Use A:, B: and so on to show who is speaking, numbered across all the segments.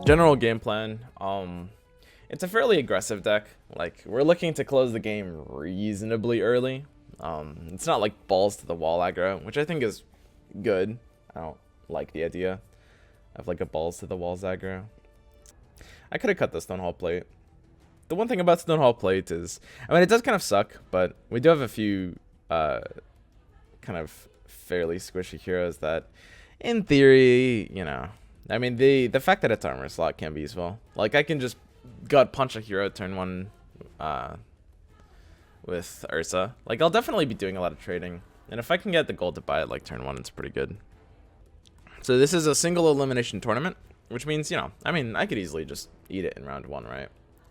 A: general game plan. It's a fairly aggressive deck. Like, we're looking to close the game reasonably early. It's not like balls to the wall aggro, which I think is good. I don't like the idea of like a balls to the walls aggro. I could have cut the Stone Hall Plate. The one thing about Stone Hall Plate is, I mean, it does kind of suck, but we do have a few kind of fairly squishy heroes that, in theory, you know, I mean, the fact that it's armor slot can be useful. Like, I can just gut punch a hero turn one with Ursa. Like, I'll definitely be doing a lot of trading, and if I can get the gold to buy it like turn one, it's pretty good. So this is a single elimination tournament, which means, you know, I mean, I could easily just eat it in round one, right?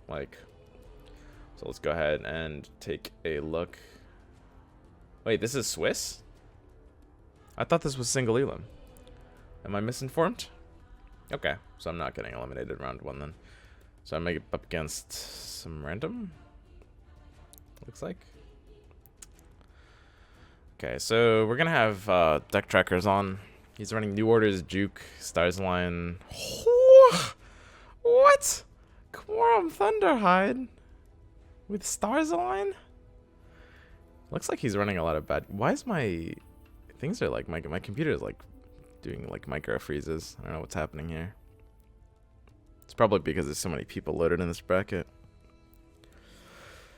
A: Like, so let's go ahead and take a look. Wait, this is Swiss? I thought this was single elim. Am I misinformed? Okay, so I'm not getting eliminated round one then. So I make it up against some random, looks like. Okay, so we're gonna have deck trackers on. He's running New Order's Juke, Stars Line. What? Quorum Thunderhide with Stars Align? Looks like he's running a lot of bad. Why is my things are like my computer is like doing like micro freezes? I don't know what's happening here. It's probably because there's so many people loaded in this bracket.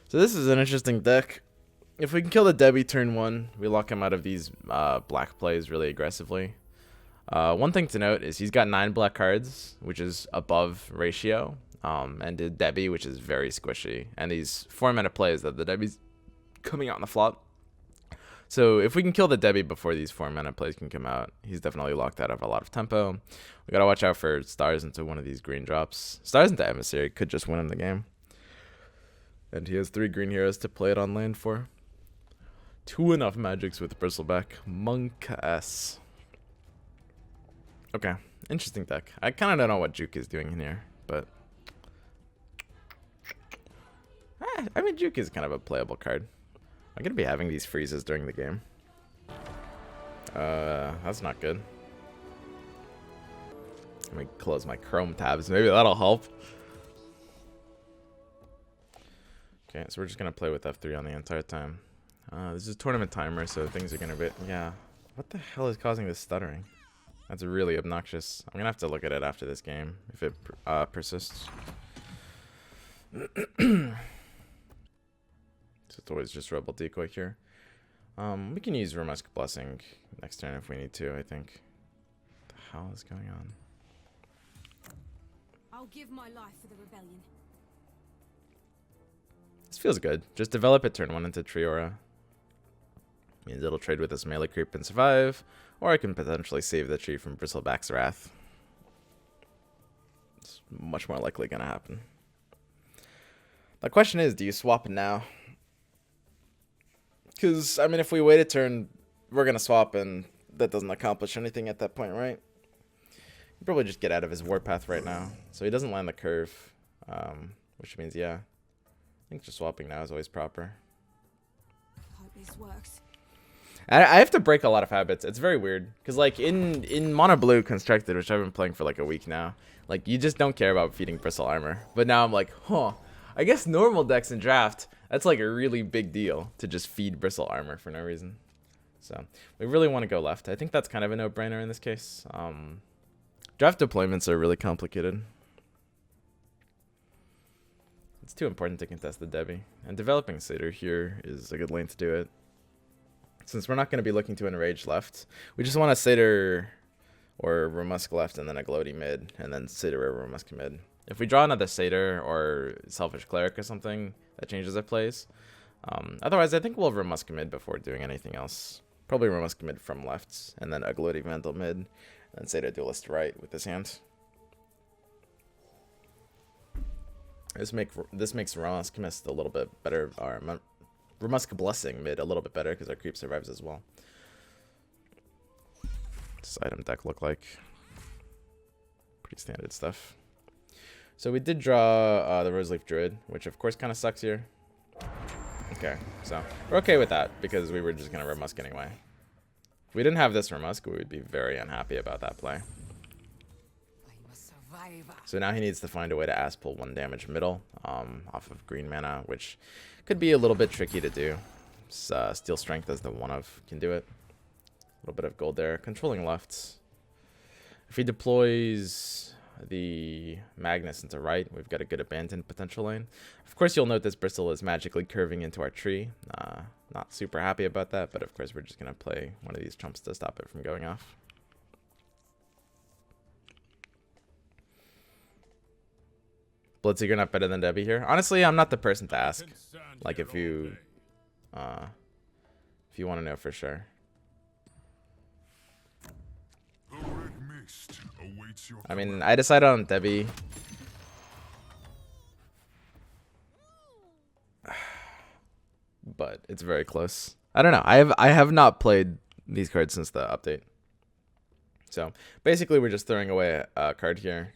A: So this is an interesting deck. If we can kill the Debbie turn one, we lock him out of these black plays really aggressively. One thing to note is he's got 9 black cards, which is above ratio, and the Debbie, which is very squishy, and these 4-mana plays that the Debbie's coming out on the flop. So if we can kill the Debbie before these 4-mana plays can come out, he's definitely locked out of a lot of tempo. We gotta watch out for Stars into one of these green drops. Stars into Emissary could just win him the game. And he has 3 green heroes to play it on land for. 2 enough magics with Bristleback. Monk S. Okay, interesting deck. I kind of don't know what Juke is doing in here, but I mean, Juke is kind of a playable card. I'm gonna be having these freezes during the game. That's not good. Let me close my Chrome tabs. Maybe that'll help. Okay, so we're just gonna play with F3 on the entire time. This is tournament timer, so things are gonna be, yeah. What the hell is causing this stuttering? That's really obnoxious. I'm gonna have to look at it after this game if it persists. So it's always just Rebel Decoy here. We can use Ramusk Blessing next turn if we need to, I think. What the hell is going on?
B: I'll give my life for the rebellion.
A: This feels good. Just develop it turn one into Triora. Means it'll trade with this melee creep and survive, or I can potentially save the tree from Bristleback's Wrath. It's much more likely gonna happen. The question is, do you swap it now? Because, I mean, if we wait a turn, we're gonna swap and that doesn't accomplish anything at that point, right? You probably just get out of his warpath right now. So he doesn't land the curve, which means, yeah. I think just swapping now is always proper.
B: Hope this works.
A: I have to break a lot of habits. It's very weird. Because, like, in Mono Blue Constructed, which I've been playing for, like, a week now, like, you just don't care about feeding Bristle Armor. But now I'm like, huh. I guess normal decks in Draft, that's, like, a really big deal to just feed Bristle Armor for no reason. So, we really want to go left. I think that's kind of a no-brainer in this case. Draft deployments are really complicated. It's too important to contest the Debbie. And developing Satyr here is a good lane to do it. Since we're not going to be looking to enrage left, we just want a Satyr or Ramusk left and then a Gloaty mid, and then Satyr or Ramusk mid. If we draw another Satyr or Selfish Cleric or something, that changes our plays. Otherwise, I think we'll Ramusk mid before doing anything else. Probably Ramusk mid from left, and then a Gloaty Vandal mid, and then Satyr Duelist right with this hand. This makes Ramusk Mist a little bit better, or Ramusk Blessing mid a little bit better because our creep survives as well. What's this item deck look like? Pretty standard stuff. So we did draw the Roseleaf Druid, which of course kind of sucks here. Okay, so we're okay with that because we were just going to Ramusk anyway. If we didn't have this Ramusk, we would be very unhappy about that play.
B: I must survive.
A: So now he needs to find a way to ass pull 1 damage middle off of green mana, which could be a little bit tricky to do. Steel Strength as the one of can do it. A little bit of gold there. Controlling left. If he deploys the Magnus into right, we've got a good abandoned potential lane. Of course, you'll note this Bristle is magically curving into our tree. Not super happy about that, but of course we're just going to play one of these chumps to stop it from going off. Blitz, you're not better than Debbie here. Honestly, I'm not the person to ask. Like, if you want to know for sure. I mean, I decided on Debbie. But it's very close. I don't know. I have not played these cards since the update. So basically, we're just throwing away a card here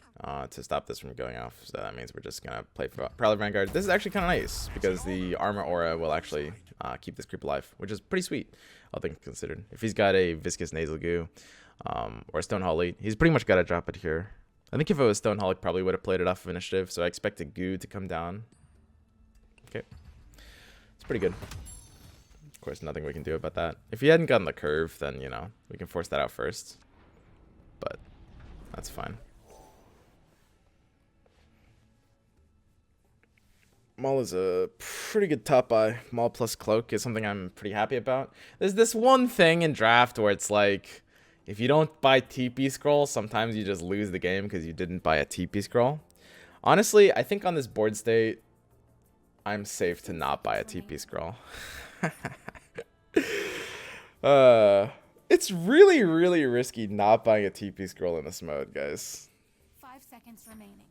A: to stop this from going off. So that means we're just gonna play for Prowler Vanguard. This is actually kind of nice because the armor aura will actually keep this creep alive, which is pretty sweet, all things considered. If he's got a Viscous Nasal Goo or a Stone Holly, he's pretty much got to drop it here. I think if it was Stone Holly, probably would have played it off of initiative. So I expect a Goo to come down. Okay, it's pretty good. Of course, nothing we can do about that. If he hadn't gotten the curve, then, you know, we can force that out first. But that's fine. Maul is a pretty good top buy. Maul plus Cloak is something I'm pretty happy about. There's this one thing in draft where it's like, if you don't buy TP Scroll, sometimes you just lose the game because you didn't buy a TP Scroll. Honestly, I think on this board state, I'm safe to not buy a TP Scroll. It's really, really risky not buying a TP Scroll in this mode, guys.
B: 5 seconds remaining.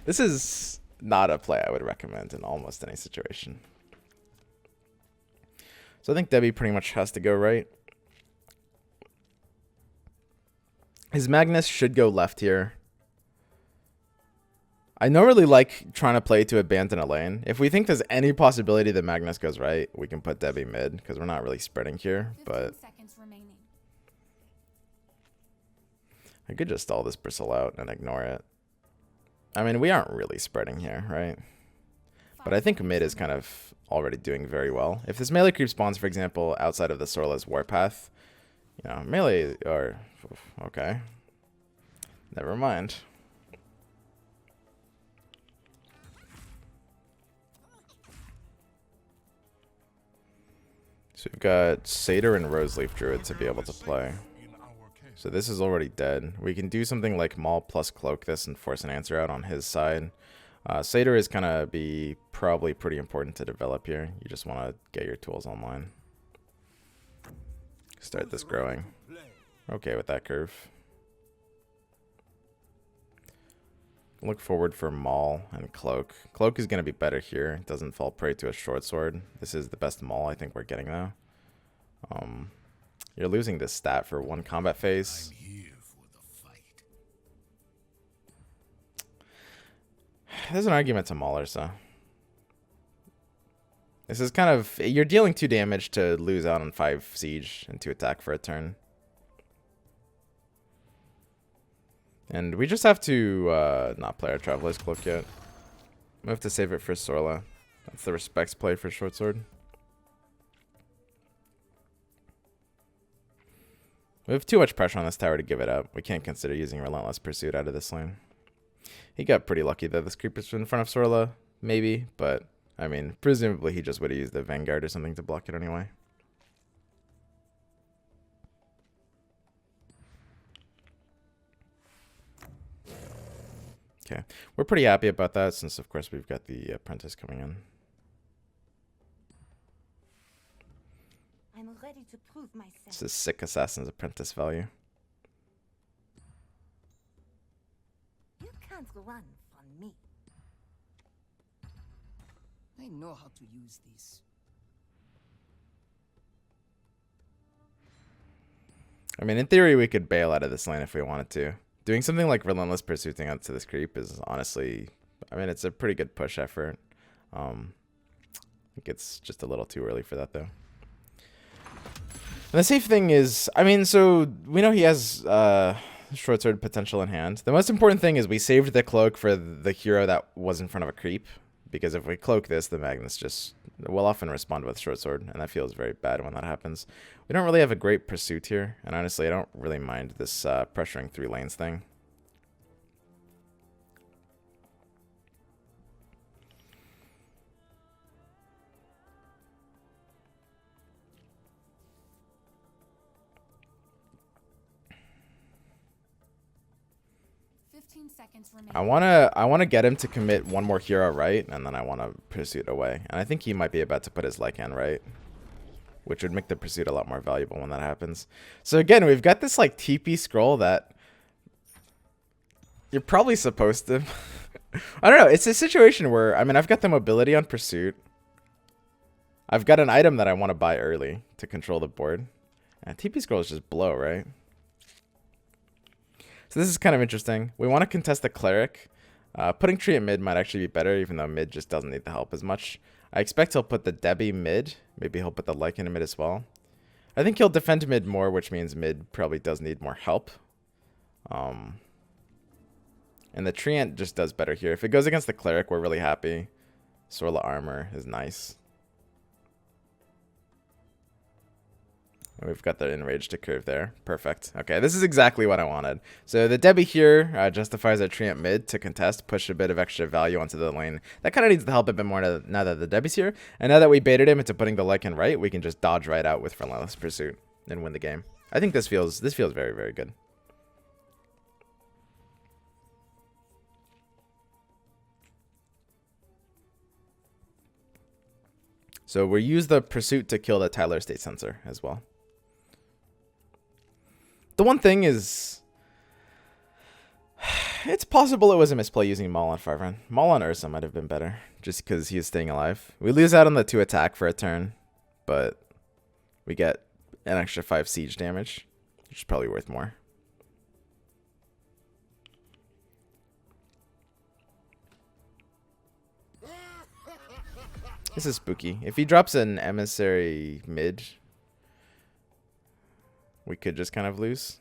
A: This is not a play I would recommend in almost any situation. So I think Debbie pretty much has to go right. His Magnus should go left here. I normally like trying to play to abandon a lane. If we think there's any possibility that Magnus goes right, we can put Debbie mid because we're not really spreading here. But I could just stall this Bristle out and ignore it. I mean, we aren't really spreading here, right? But I think mid is kind of already doing very well. If this melee creep spawns, for example, outside of the Sorla's Warpath, you know, melee or... Okay. Never mind. So we've got Satyr and Roseleaf Druid to be able to play. So this is already dead. We can do something like Maul plus Cloak this and force an answer out on his side. Satyr is going to be probably pretty important to develop here. You just want to get your tools online. Start this growing. Okay with that curve. Look forward for Maul and Cloak. Cloak is going to be better here. It doesn't fall prey to a short sword. This is the best Maul I think we're getting though. You're losing this stat for one combat phase. There's an argument to Maul Ursa. This is kind of... You're dealing 2 damage to lose out on 5 siege and 2 attack for a turn. And we just have to not play our Traveler's Cloak yet. We have to save it for Sorla. That's the respects play for Short Sword. We have too much pressure on this tower to give it up. We can't consider using Relentless Pursuit out of this lane. He got pretty lucky that this creeper's in front of Sorla, maybe, but I mean, presumably he just would have used the Vanguard or something to block it anyway. Okay, we're pretty happy about that since, of course, we've got the Apprentice coming in.
B: I'm ready to prove myself.
A: This is sick Assassin's Apprentice value.
B: You can't run from me.
C: I know how to use this.
A: I mean, in theory, we could bail out of this lane if we wanted to. Doing something like Relentless Pursuiting out to this creep is honestly, I mean, it's a pretty good push effort. I think it's just a little too early for that, though. And the safe thing is, I mean, so we know he has short sword potential in hand. The most important thing is we saved the cloak for the hero that was in front of a creep. Because if we cloak this, the Magnus just will often respond with short sword. And that feels very bad when that happens. We don't really have a great pursuit here. And honestly, I don't really mind this pressuring 3 lanes thing. I wanna get him to commit one more hero right, and then I wanna pursuit away. And I think he might be about to put his Lycan right, which would make the pursuit a lot more valuable when that happens. So again, we've got this like TP scroll that you're probably supposed to. I don't know. It's a situation where I mean I've got the mobility on pursuit. I've got an item that I want to buy early to control the board. And TP scroll is just blow, right? So this is kind of interesting. We want to contest the cleric. Putting tree at mid might actually be better, even though mid just doesn't need the help as much. I expect he'll put the Debbie mid. Maybe he'll put the Lycan in mid as well. I think he'll defend mid more, which means mid probably does need more help. And the Treant just does better here. If it goes against the cleric, we're really happy. Sorla armor is nice. And we've got the enrage to curve there. Perfect. Okay, this is exactly what I wanted. So the Debbie here justifies our Treant mid to contest, push a bit of extra value onto the lane. That kind of needs to help a bit more now that the Debbie's here. And now that we baited him into putting the Lycan right, we can just dodge right out with Relentless Pursuit and win the game. I think this feels very, very good. So we use the Pursuit to kill the Tyler State Sensor as well. The one thing is, it's possible it was a misplay using Maul on Farvan. Maul on Ursa might have been better, just because he is staying alive. We lose out on the 2 attack for a turn, but we get an extra 5 siege damage, which is probably worth more. This is spooky. If he drops an emissary mid, we could just kind of lose.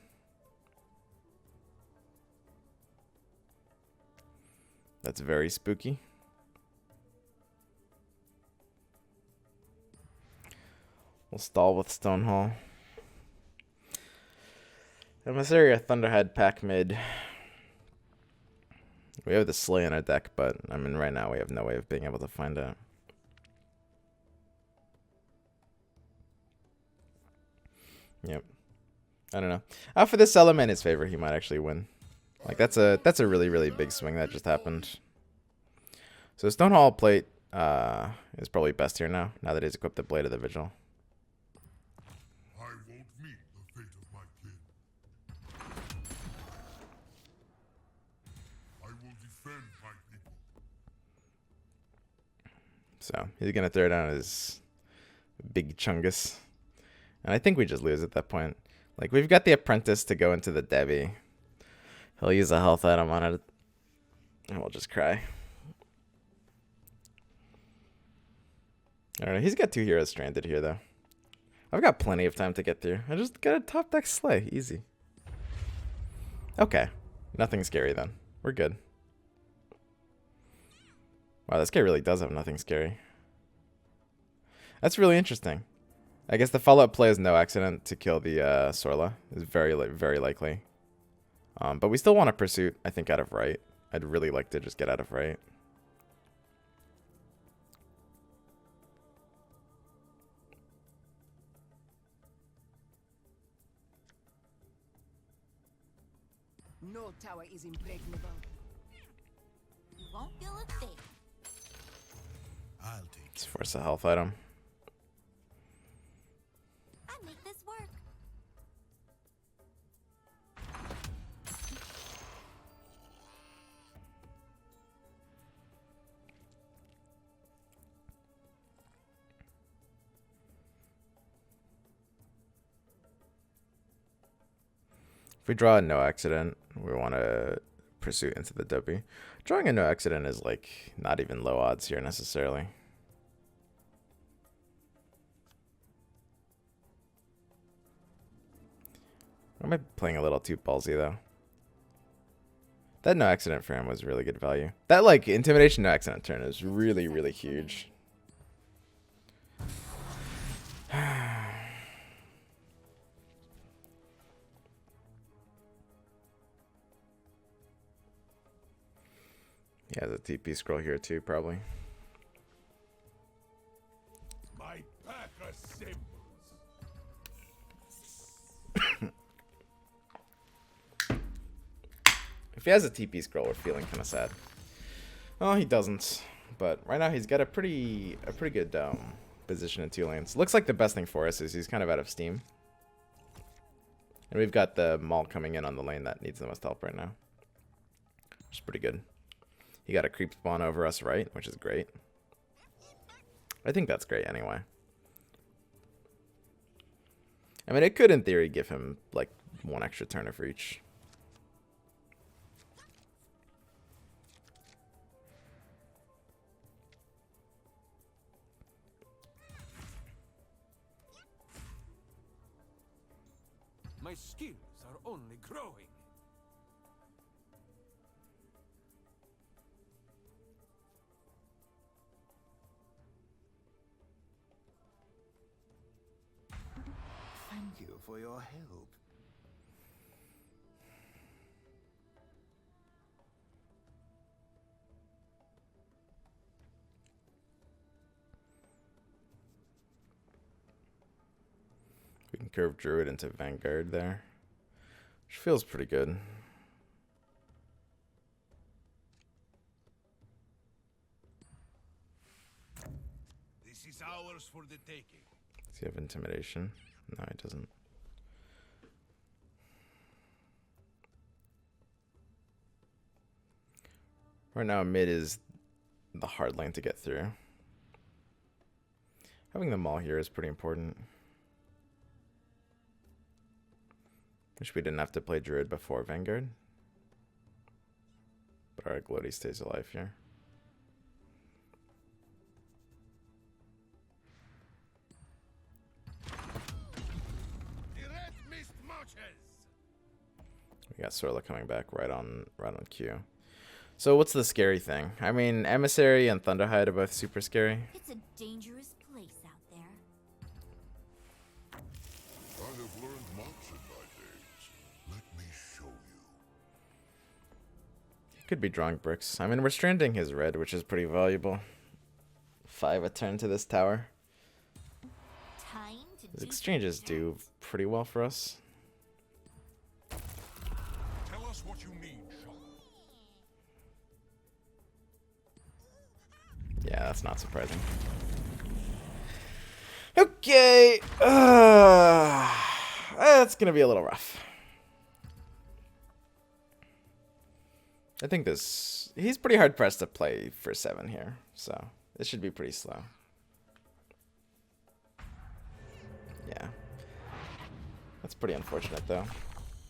A: That's very spooky. We'll stall with Stonehall. Emissary or Thunderhead pack mid. We have the Slay in our deck, but I mean right now we have no way of being able to find it. Yep. I don't know. For this element in his favor, he might actually win. Like that's a really, really big swing that just happened. So Stonehall plate is probably best here now that he's equipped the Blade of the Vigil.
D: I won't meet the fate of my kin. I will defend my people.
A: So he's gonna throw down his big Chungus. And I think we just lose at that point. Like, we've got the Apprentice to go into the Debbie. He'll use a health item on it. And we'll just cry. I don't know. He's got 2 heroes stranded here, though. I've got plenty of time to get through. I just got a top deck Slay. Easy. Okay. Nothing scary, then. We're good. Wow, this guy really does have nothing scary. That's really interesting. I guess the follow-up play is no accident to kill the Sorla. Is very likely. But we still want to pursuit, I think, out of right. I'd really like to just get out of right.
C: No tower is impregnable.
B: You won't feel a thing.
D: I'll take
A: Let's force a health item.
B: I make this work.
A: If we draw a no accident, we want to pursue into the Debbie. Drawing a no accident is like not even low odds here necessarily. Am I playing a little too ballsy though? That no accident for him was really good value. That like intimidation no accident turn is really, really huge. He has a TP scroll here too, probably.
D: My pack assembles.
A: If he has a TP scroll, we're feeling kind of sad. Oh, he doesn't. But right now he's got a pretty good position in 2 lanes. Looks like the best thing for us is he's kind of out of steam. And we've got the Maul coming in on the lane that needs the most help right now. Which is pretty good. He got a creep spawn over us, right? Which is great. I think that's great anyway. I mean, it could in theory give him like 1 extra turn of reach.
E: My skills are only growing.
F: Thank you for your help.
A: We can curve Druid into Vanguard there, which feels pretty good.
D: This is ours for the taking.
A: Does he have Intimidation? No, he doesn't. Right now, mid is the hard lane to get through. Having the Maul here is pretty important. Wish we didn't have to play Druid before Vanguard. But our Gloaty stays alive here.
D: The red mist marches.
A: We got Sorla coming back right on cue. So what's the scary thing? I mean, Emissary and Thunderhide are both super scary.
B: It's a dangerous place out there.
D: I have learned much in my days. Let me show you.
A: He could be drawing bricks. I mean, we're stranding his red, which is pretty valuable. 5 a turn to this tower.
B: Time to
A: His
B: do
A: exchanges
B: some
A: do pretty well for us.
D: Tell us what you mean, Shaw.
A: Yeah, that's not surprising. Okay. That's going to be a little rough. I think this... He's pretty hard pressed to play for 7 here. So, this should be pretty slow. Yeah. That's pretty unfortunate, though.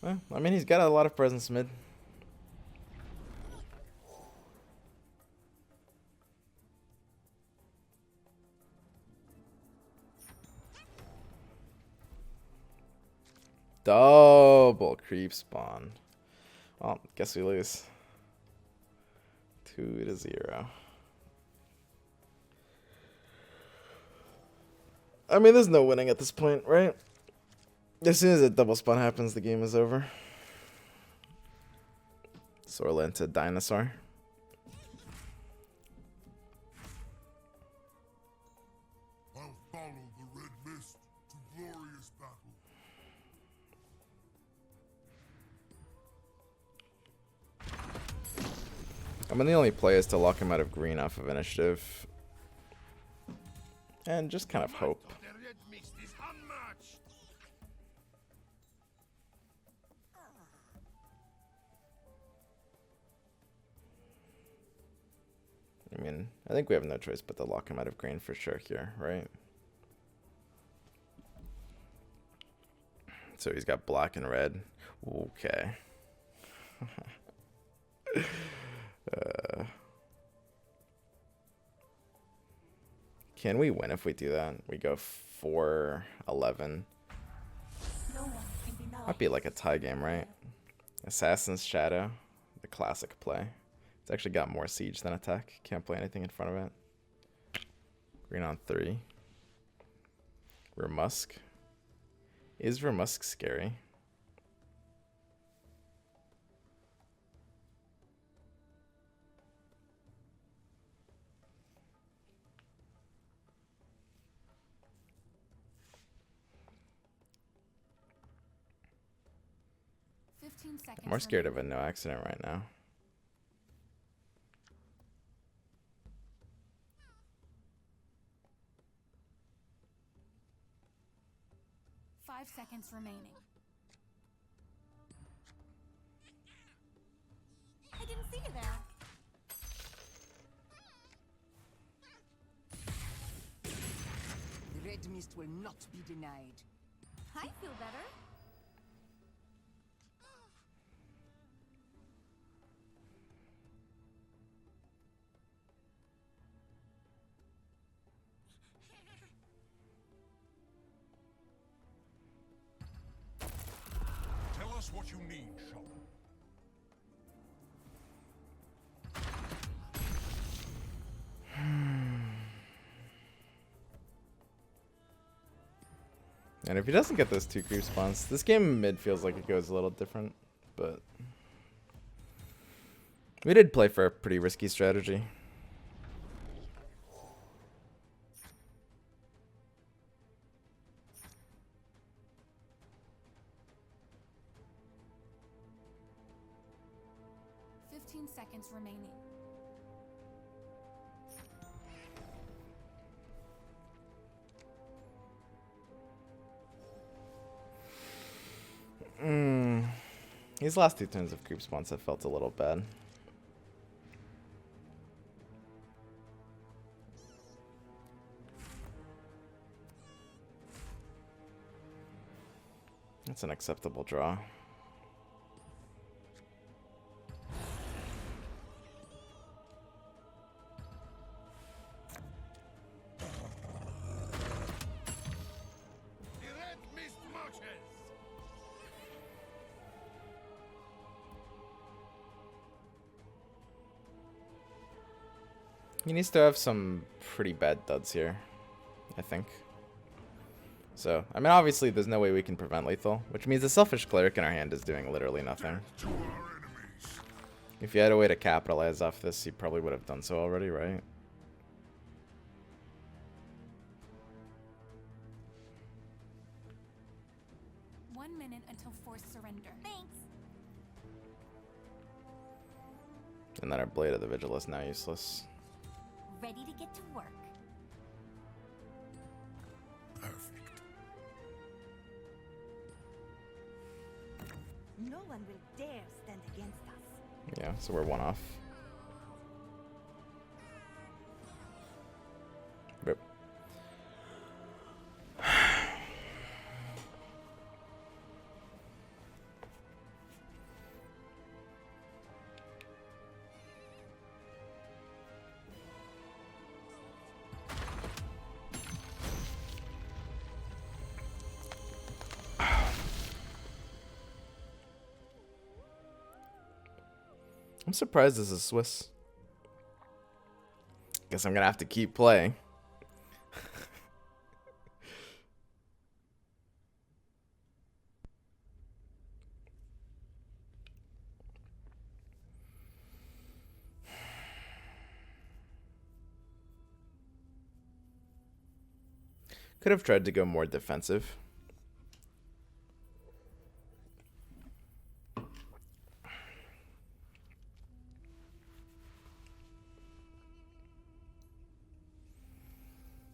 A: Well, I mean, he's got a lot of presence mid. Double creep spawn. Well, guess we lose. 2-0. I mean, there's no winning at this point, right? As soon as a double spawn happens, the game is over. Sorla into Dinosaur.
D: I'll follow the red mist to glorious battle.
A: I mean, the only play is to lock him out of green off of initiative. And just kind of hope.
D: The red mist is unmatched.
A: I mean, I think we have no choice but to lock him out of green for sure here, right? So he's got black and red. Okay. Can we win if we do that? We go 4-11.
B: No one can be
A: Might be like a tie game, right? Assassin's Shadow. The classic play. It's actually got more siege than attack. Can't play anything in front of it. Green on 3. Vermusk. Is Vermusk scary? I'm more scared of a no accident right now.
F: Seconds remaining.
B: I didn't see you there.
C: The red mist will not be denied.
B: I feel better.
D: Tell us what you need, Shaman.
A: And if he doesn't get those 2 creep spawns, this game mid feels like it goes a little different, but we did play for a pretty risky strategy.
F: Seconds remaining.
A: These last 2 turns of creep spawns have felt a little bad. That's an acceptable draw. He needs to have some pretty bad duds here, I think. So, I mean, obviously there's no way we can prevent lethal, which means the Selfish Cleric in our hand is doing literally nothing. If you had a way to capitalize off this, you probably would have done so already, right?
F: One minute until forced surrender.
B: Thanks.
A: And then our Blade of the Vigil is now useless.
B: Ready to get to work.
D: Perfect.
B: No one will dare stand against us.
A: Yeah, so we're 1 off. Rip. I'm surprised this is Swiss. Guess I'm gonna have to keep playing. Could have tried to go more defensive.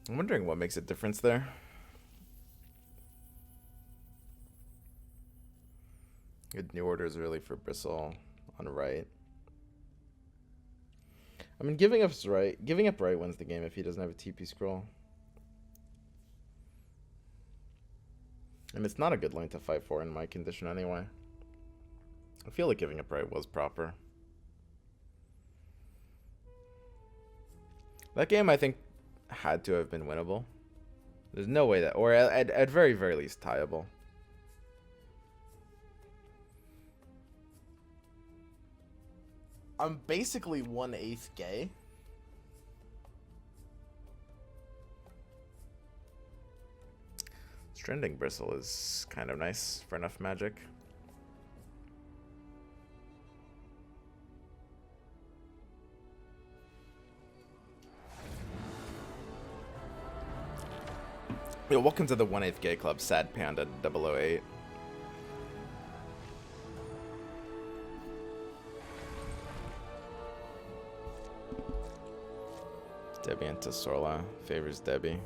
A: I'm wondering what makes a difference there. Good new orders really for Bristle on right. I mean, giving up right wins the game if he doesn't have a TP scroll. And it's not a good lane to fight for in my condition anyway. I feel like giving up right was proper. That game, I think, had to have been winnable. There's no way that, or at very, very least, tieable. I'm basically 1/8 gay. Trending Bristle is kind of nice for enough magic. Yo, welcome to the 1/8 gay club, Sad Panda 008. Debbie into Sorla favors Debbie.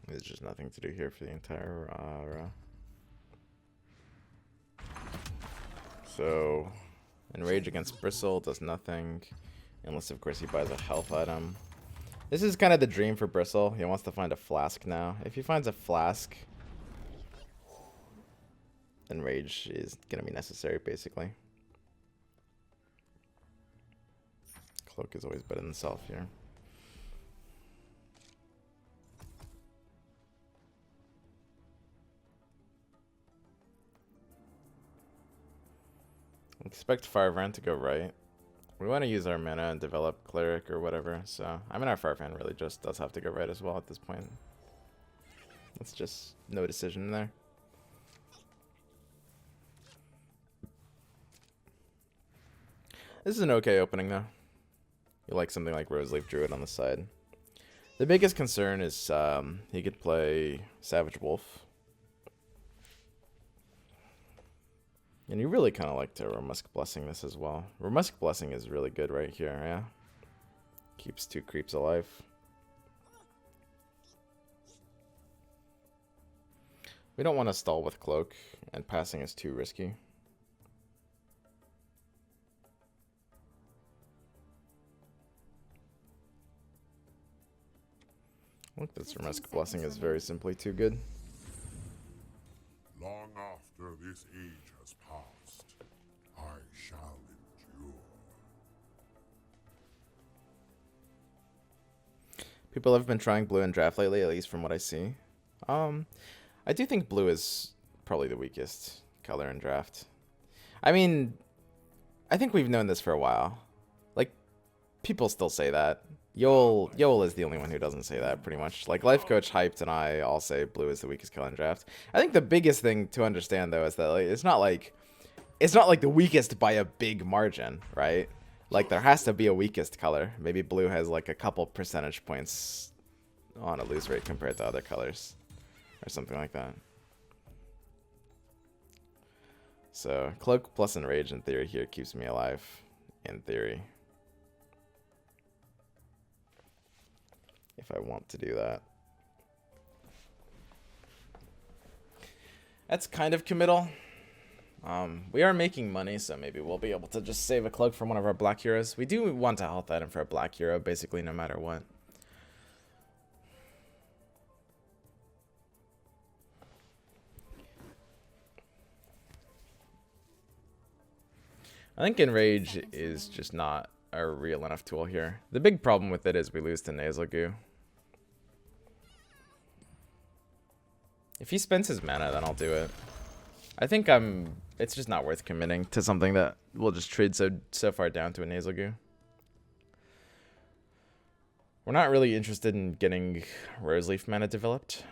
A: There's just nothing to do here for the entire row. So, Enrage against Bristle does nothing. Unless, of course, he buys a health item. This is kind of the dream for Bristle. He wants to find a flask now. If he finds a flask, Enrage is going to be necessary, basically. Cloak is always better than Self here. Expect Firebrand to go right. We want to use our mana and develop Cleric or whatever, so I mean our Firebrand really just does have to go right as well at this point. It's just no decision there. This is an okay opening though. You like something like Roseleaf Druid on the side. The biggest concern is he could play Savage Wolf. And you really kind of like to Romusk Blessing this as well. Romusk Blessing is really good right here, yeah? Keeps 2 creeps alive. We don't want to stall with Cloak, and passing is too risky. Look, this Romusk Blessing is very simply too good.
D: Long after this age has passed, I shall endure.
A: People have been trying blue in draft lately, at least from what I see. I do think blue is probably the weakest color in draft. I mean, I think we've known this for a while. Like, people still say that. Yoel is the only one who doesn't say that, pretty much. Like, Life Coach, Hyped, and I all say blue is the weakest color in draft. I think the biggest thing to understand, though, is that like, it's not like the weakest by a big margin, right? Like, there has to be a weakest color. Maybe blue has, like, a couple percentage points on a lose rate compared to other colors. Or something like that. So, Cloak plus Enrage, in theory, here keeps me alive. In theory. If I want to do that. That's kind of committal. We are making money, so maybe we'll be able to just save a Cloak from one of our black heroes. We do want a health item for a black hero, basically, no matter what. I think Enrage is just not a real enough tool here. The big problem with it is we lose to Nasal Goo. If he spends his mana, then I'll do it. I think it's just not worth committing to something that will just trade so far down to a Nasal Goo. We're not really interested in getting Roseleaf mana developed.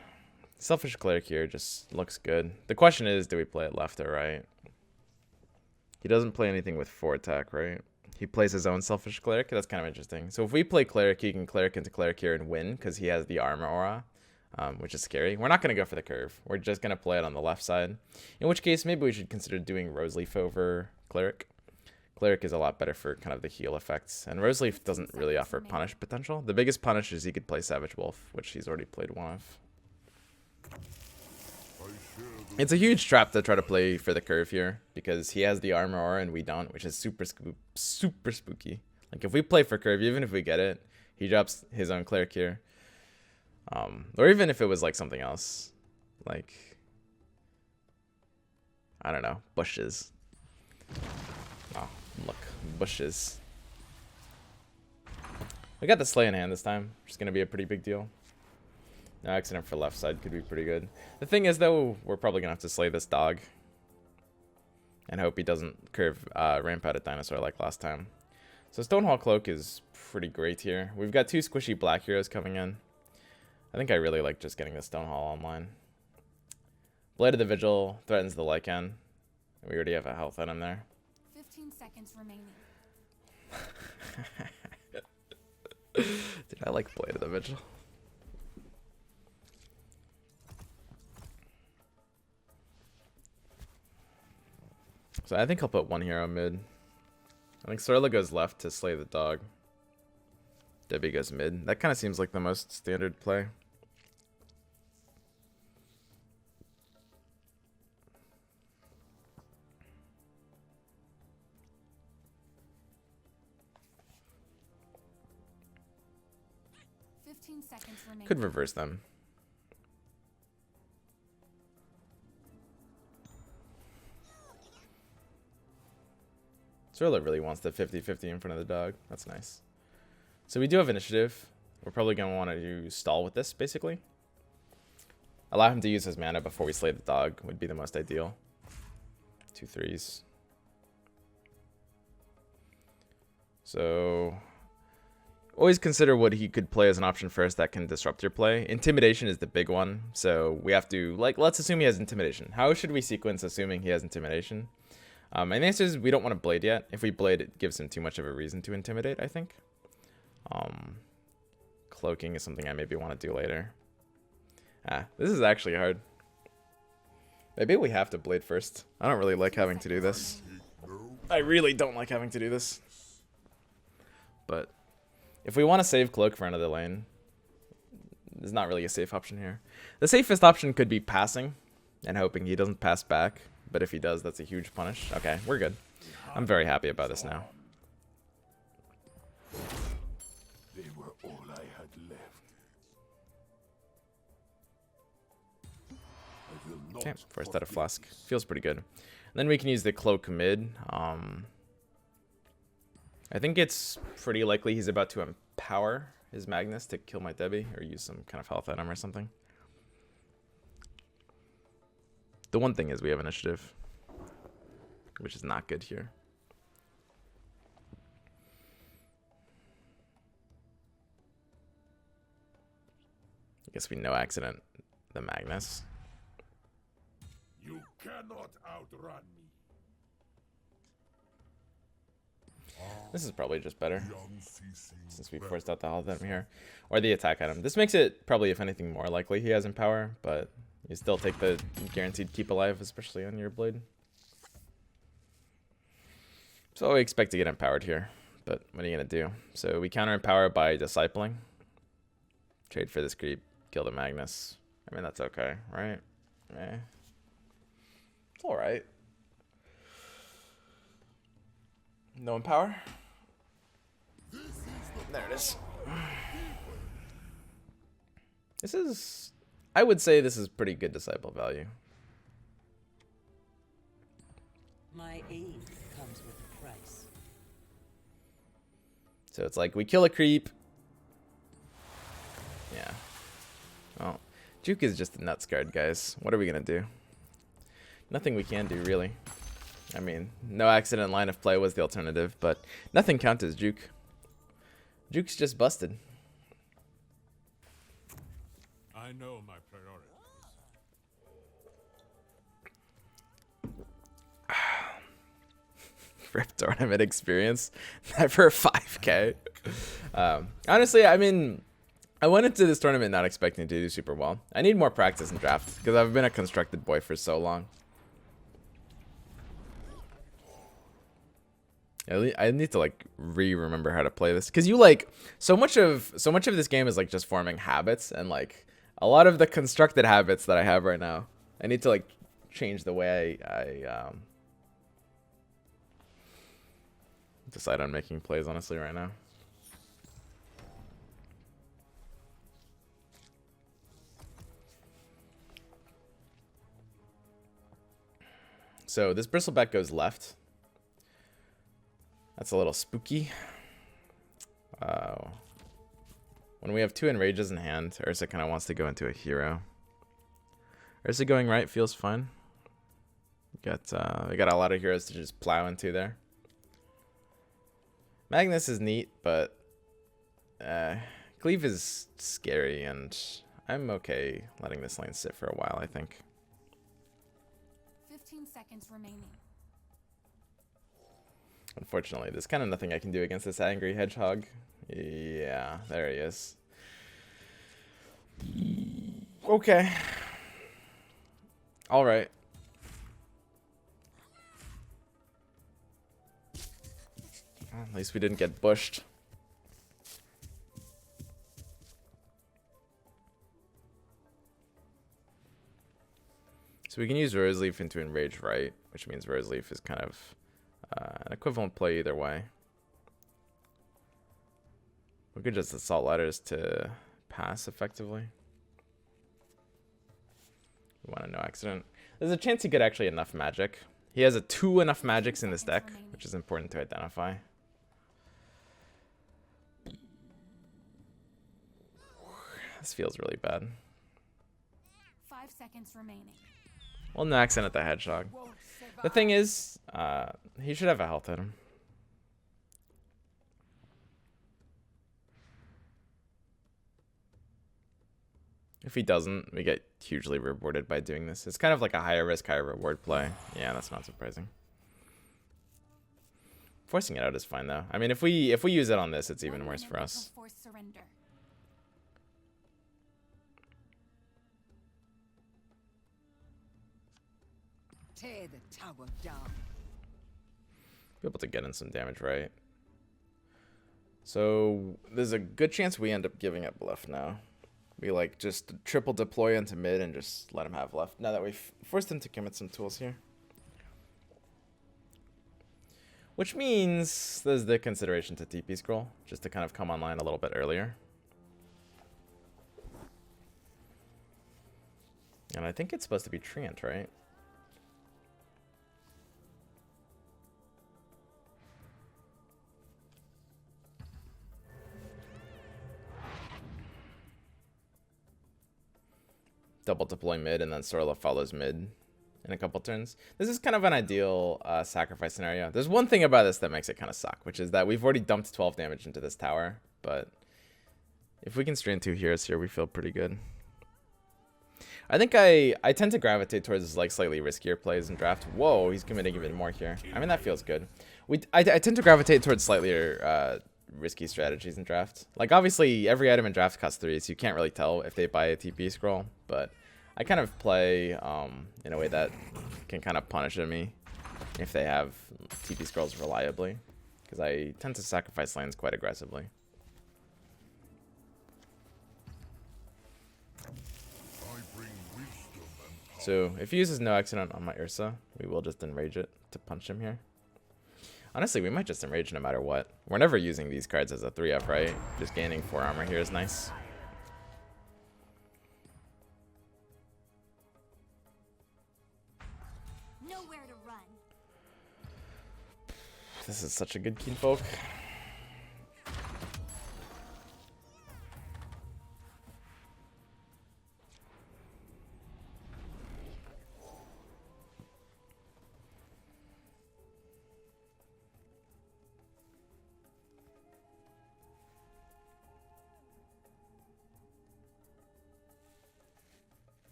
A: Selfish Cleric here just looks good. The question is, do we play it left or right? He doesn't play anything with 4 attack, right? He plays his own Selfish Cleric. That's kind of interesting. So if we play Cleric, he can Cleric into Cleric here and win because he has the armor aura. Which is scary. We're not going to go for the curve. We're just going to play it on the left side. In which case, maybe we should consider doing Roseleaf over Cleric. Cleric is a lot better for kind of the heal effects. And Roseleaf doesn't really offer punish potential. The biggest punish is he could play Savage Wolf, which he's already played one of. It's a huge trap to try to play for the curve here, because he has the armor aura and we don't, which is super spooky. Like, if we play for curve, even if we get it, he drops his own Cleric here. Or even if it was like something else, like, I don't know, bushes. Oh, look, bushes. We got the Slay in hand this time, which is going to be a pretty big deal. No accident for left side could be pretty good. The thing is, though, we're probably going to have to slay this dog. and hope he doesn't curve ramp out a dinosaur like last time. So Stonehall Cloak is pretty great here. We've got 2 squishy black heroes coming in. I think I really like just getting the Stonehall online. Blade of the Vigil threatens the Lycan. We already have a health item there.
F: 15 seconds remaining.
A: Dude, I like Blade of the Vigil. So I think I'll put 1 hero mid. I think Sorla goes left to slay the dog. Debbie goes mid. That kind of seems like the most standard play.
F: Seconds remaining.
A: Could reverse them. Sorla really wants the 50-50 in front of the dog. That's nice. So we do have initiative. We're probably going to want to stall with this, basically. Allow him to use his mana before we slay the dog would be the most ideal. 2 3s. So always consider what he could play as an option first that can disrupt your play. Intimidation is the big one. So we have to, like, let's assume he has Intimidation. How should we sequence assuming he has Intimidation? And the answer is we don't want to Blade yet. If we Blade, it gives him too much of a reason to Intimidate, I think. Cloaking is something I maybe want to do later. This is actually hard. Maybe we have to Blade first. I don't really like having to do this. I really don't like having to do this. But if we want to save Cloak for another lane, there's not really a safe option here. The safest option could be passing and hoping he doesn't pass back. But if he does, that's a huge punish. Okay, we're good. I'm very happy about this now.
D: They were all I had left. I will not
A: Okay, first out of
D: forget
A: Flask.
D: this.
A: Feels pretty good. And then we can use the Cloak mid. I think it's pretty likely he's about to empower his Magnus to kill my Debbie or use some kind of health item or something. The one thing is we have initiative, which is not good here. I guess we no accident the Magnus.
D: You cannot outrun me.
A: This is probably just better
D: The unceasing
A: since we
D: breath
A: forced out the health item here. Or the attack item. This makes it probably, if anything, more likely he has Empower, but you still take the guaranteed keep alive, especially on your Blade. So we expect to get empowered here, but what are you going to do? So we counter empower by discipling. Trade for this creep, kill the Magnus. I mean, that's okay, right? It's alright. No empower? There it is. This is, I would say this is pretty good disciple value.
G: My aid comes with a price.
A: So it's like we kill a creep. Yeah. Well, Juke is just a nuts guard, guys. What are we gonna do? Nothing we can do, really. I mean, no accident line of play was the alternative, but nothing counts as Juke. Juke's just busted.
E: I know my priorities.
A: Rip tournament experience. Never 5K. Honestly, I mean, I went into this tournament not expecting to do super well. I need more practice in draft because I've been a constructed boy for so long. I need to like remember how to play this because you like so much of this game is like just forming habits, and like a lot of the constructed habits that I have right now, I need to like change the way I decide on making plays honestly right now. So this bristleback goes left. That's a little spooky. When we have 2 enrages in hand, Ursa kind of wants to go into a hero. Ursa going right feels fine. We got a lot of heroes to just plow into there. Magnus is neat, but Cleave is scary, and I'm okay letting this lane sit for a while, I think.
F: 15 seconds remaining.
A: Unfortunately, there's kind of nothing I can do against this angry hedgehog. Yeah, there he is. Okay. All right. Well, at least we didn't get bushed. So we can use Rose Leaf into Enrage Right, which means Rose Leaf is kind of an equivalent play either way. We could just Assault Ladders to pass effectively. We want a no accident. There's a chance he could actually enough magic. He has a 2 enough magics in this deck, which is important to identify. This feels really bad.
F: 5 seconds remaining.
A: Well, no accident at the hedgehog. The thing is, he should have a health item. If he doesn't, we get hugely rewarded by doing this. It's kind of like a higher risk, higher reward play. Yeah, that's not surprising. Forcing it out is fine though. I mean, if we use it on this, it's even worse for us.
F: Forced surrender.
C: Tear the tower down.
A: Be able to get in some damage, right? So there's a good chance we end up giving up left now. We like just triple deploy into mid and just let him have left. Now that we've forced him to commit some tools here. Which means there's the consideration to TP scroll, just to kind of come online a little bit earlier. And I think it's supposed to be Treant, right? Double deploy mid and then Sorla follows mid in a couple turns. This is kind of an ideal sacrifice scenario. There's one thing about this that makes it kind of suck, which is that we've already dumped 12 damage into this tower, but if we can strain 2 heroes here, we feel pretty good. I think I tend to gravitate towards like slightly riskier plays in draft. Whoa, he's committing even more here. I mean, that feels good. I tend to gravitate towards slightly risky strategies in draft. Like obviously every item in draft costs 3, so you can't really tell if they buy a TP scroll, but I kind of play in a way that can kind of punish me if they have TP scrolls reliably, because I tend to sacrifice lanes quite aggressively. So if he uses no accident on my Ursa, we will just enrage it to punch him here. Honestly, we might just enrage no matter what. We're never using these cards as a 3-up, right? Just gaining 4 armor here is nice.
F: Nowhere to run.
A: This is such a good Kinfolk.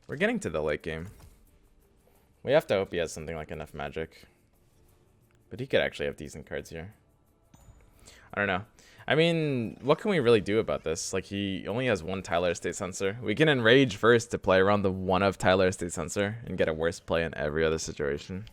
A: We're getting to the late game. We have to hope he has something like enough magic. But he could actually have decent cards here. I don't know. I mean, what can we really do about this? Like, he only has 1 Tyler Estate Sensor. We can enrage first to play around the 1 of Tyler Estate Sensor and get a worse play in every other situation.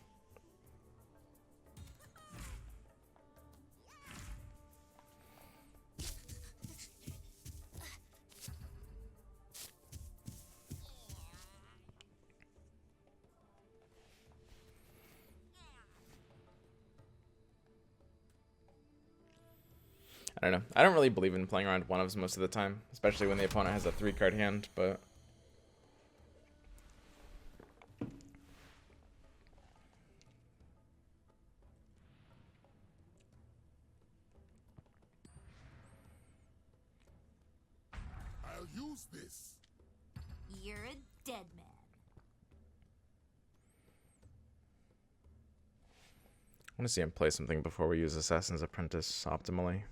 A: I don't know. I don't really believe in playing around 1-ofs most of the time, especially when the opponent has a 3-card hand, but
D: I'll use this.
F: You're a dead man.
A: I want to see him play something before we use Assassin's Apprentice optimally.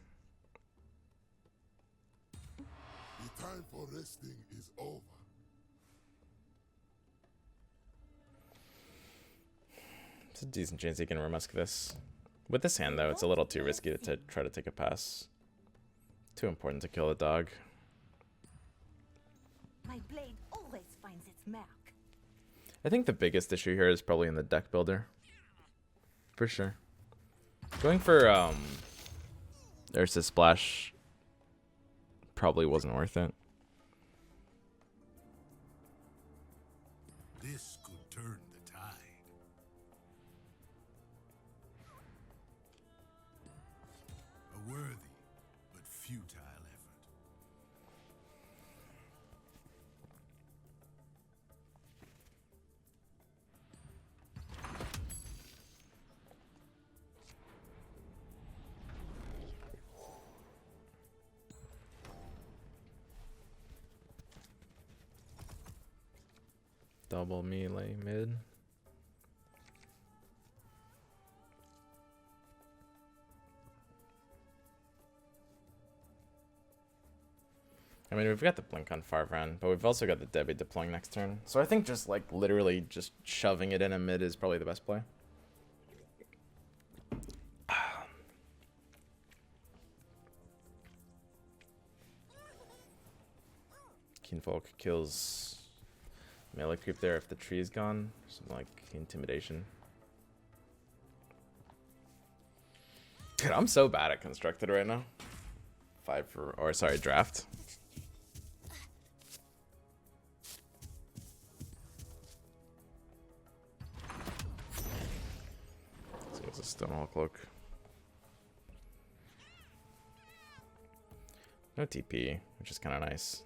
D: The time for resting is over.
A: It's a decent chance he can remusk this. With this hand, though, it's a little too risky to try to take a pass. Too important to kill the dog.
B: My blade always finds its mark.
A: I think the biggest issue here is probably in the deck builder. For sure. Going for Ursa Splash probably wasn't worth it.
D: This could turn the tide. A worthy but futile effort.
A: Double melee mid. I mean, we've got the blink on Farvan, but we've also got the Debbie deploying next turn. So I think just like literally just shoving it in a mid is probably the best play. Keenfolk kills melee creep there if the tree is gone. Something like intimidation. Dude, I'm so bad at constructed right now. Draft. So it's a Stonewall Cloak. No TP, which is kind of nice.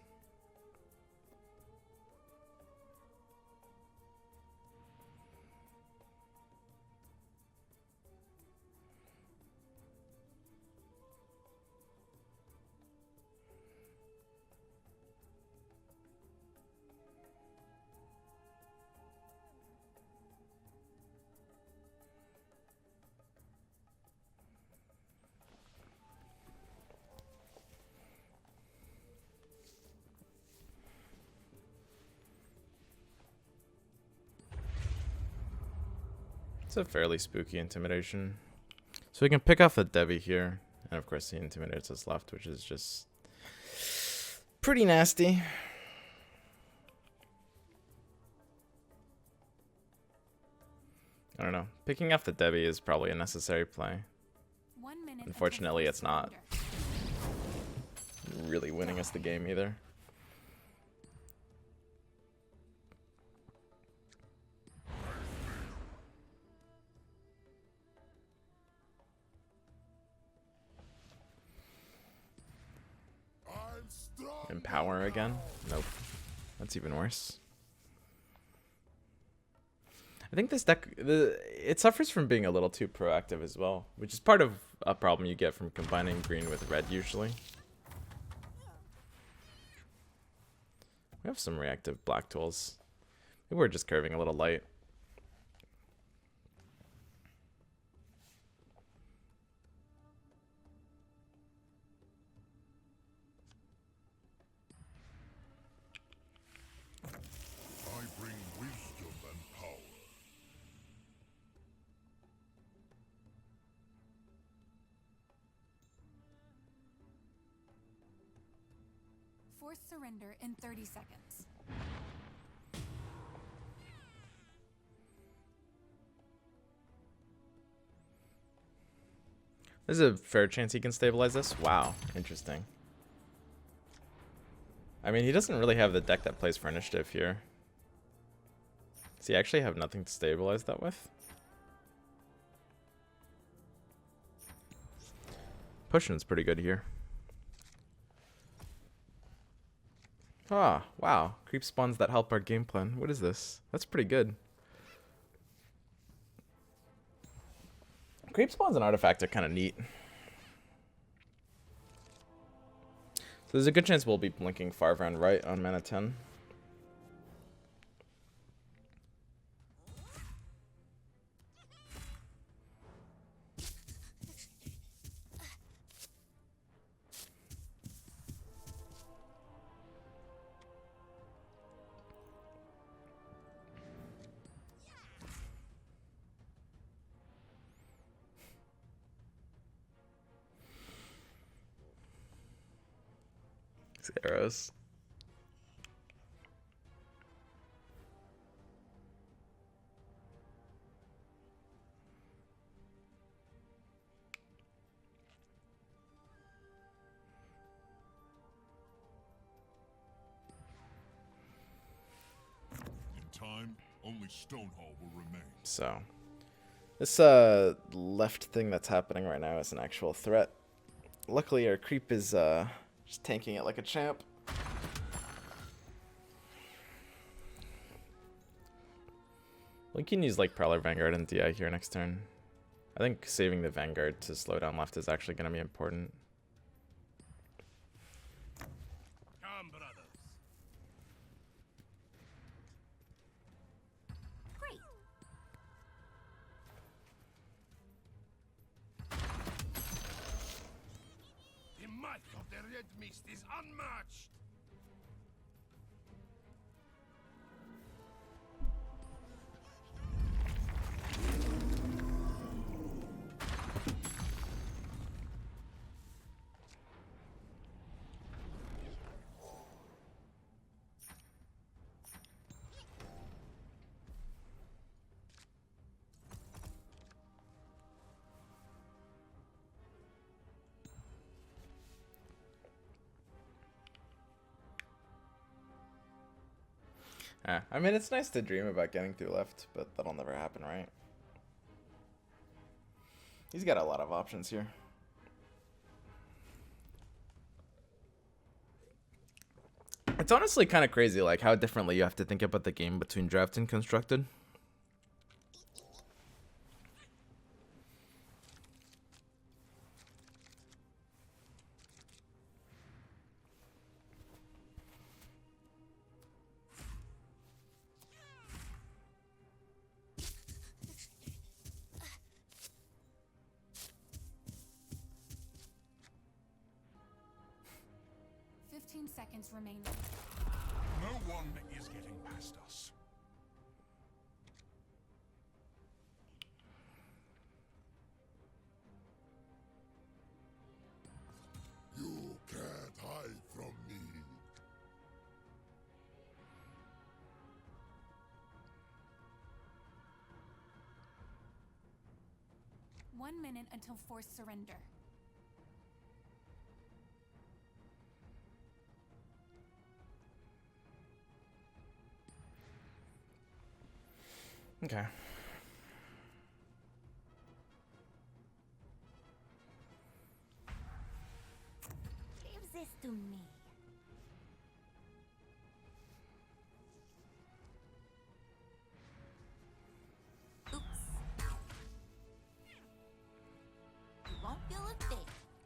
A: It's a fairly spooky intimidation. So we can pick off the Devi here. And of course he intimidates us left, which is just pretty nasty. I don't know. Picking off the Devi is probably a necessary play.
F: 1 minute.
A: Unfortunately, it's not really winning us the game either. Empower again? Nope. That's even worse. I think this deck, it suffers from being a little too proactive as well, which is part of a problem you get from combining green with red usually. We have some reactive black tools. Maybe we're just curving a little light.
D: I bring wisdom and power.
F: Force surrender in 30 seconds.
A: There's a fair chance he can stabilize this. Wow, interesting. I mean, he doesn't really have the deck that plays for initiative here. Does he actually have nothing to stabilize that with? Pushing's pretty good here. Ah, wow. Creep spawns that help our game plan. What is this? That's pretty good. Creep spawns and artifact are kind of neat. So there's a good chance we'll be blinking Farvan right on mana 10. Arrows.
D: In time, only Stonehall will remain.
A: So, this left thing that's happening right now is an actual threat. Luckily, our creep is just tanking it like a champ. We can use like Prowler Vanguard and DI here next turn. I think saving the Vanguard to slow down left is actually going to be important.
E: Come, brothers.
F: Great.
E: The might of the Red Mist is unmatched.
A: I mean, it's nice to dream about getting through left, but that'll never happen, right? He's got a lot of options here. It's honestly kind of crazy, like, how differently you have to think about the game between draft and constructed.
F: Seconds remaining.
D: No one is getting past us. You can't hide from me.
F: One minute until forced surrender.
A: Okay.
B: Leave this to me. Oops. You won't feel a thing.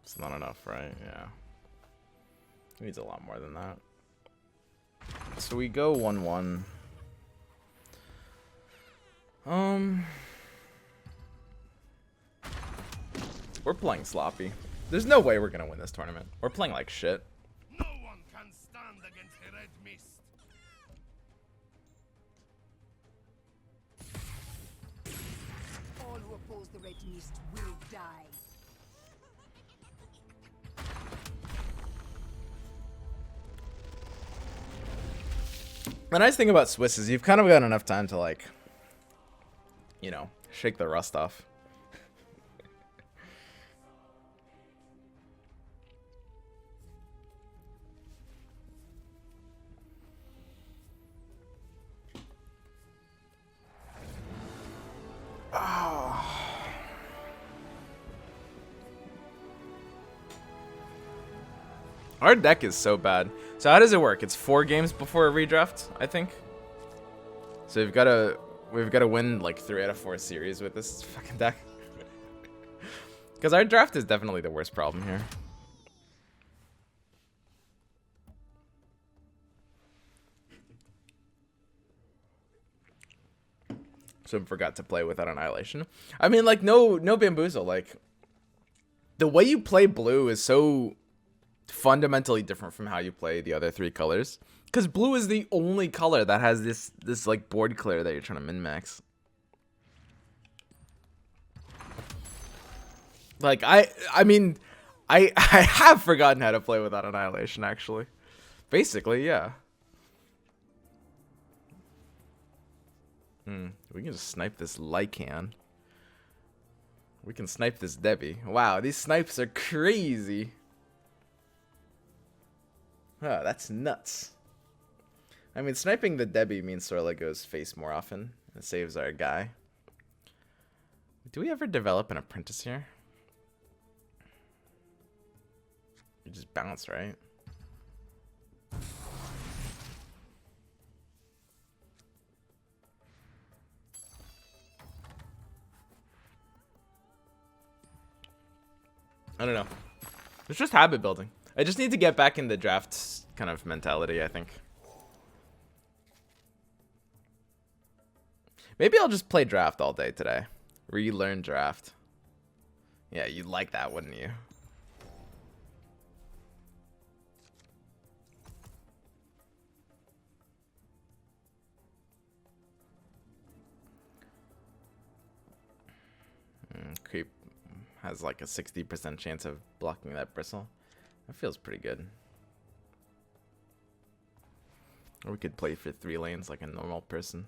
A: It's not enough, right? Yeah. He needs a lot more than that. So we go 1-1. We're playing sloppy. There's no way we're gonna win this tournament. We're playing like shit.
E: No one can stand against the Red Mist.
C: All who oppose the Red Mist will die.
A: The nice thing about Swiss is you've kind of got enough time to, like, you know, shake the rust off. Our deck is so bad. So how does it work? It's 4 games before a redraft, I think. So we've got to win like 3 out of 4 series with this fucking deck. Because our draft is definitely the worst problem here. So forgot to play without Annihilation. I mean, like, no bamboozle. Like, the way you play blue is so fundamentally different from how you play the other 3 colors. Because blue is the only color that has this like board clear that you're trying to min-max. Like, I mean, I have forgotten how to play without Annihilation, actually. Basically, yeah. We can just snipe this Lycan. We can snipe this Debbie. Wow, these snipes are crazy. Oh, that's nuts. I mean, sniping the Debbie means Sorla goes face more often. It saves our guy. Do we ever develop an apprentice here? You just bounce, right? I don't know. It's just habit building. I just need to get back in the draft kind of mentality, I think. Maybe I'll just play draft all day today. Relearn draft. Yeah, you'd like that, wouldn't you? Creep has like a 60% chance of blocking that bristle. That feels pretty good. Or we could play for 3 lanes like a normal person.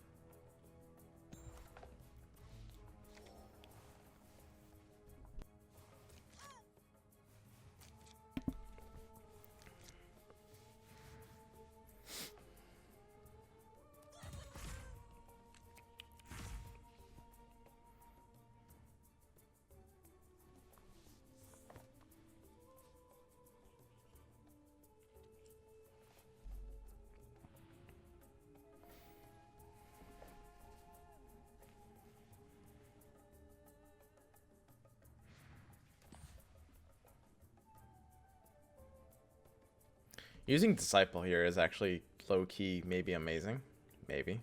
A: Using Disciple here is actually low-key maybe amazing. Maybe.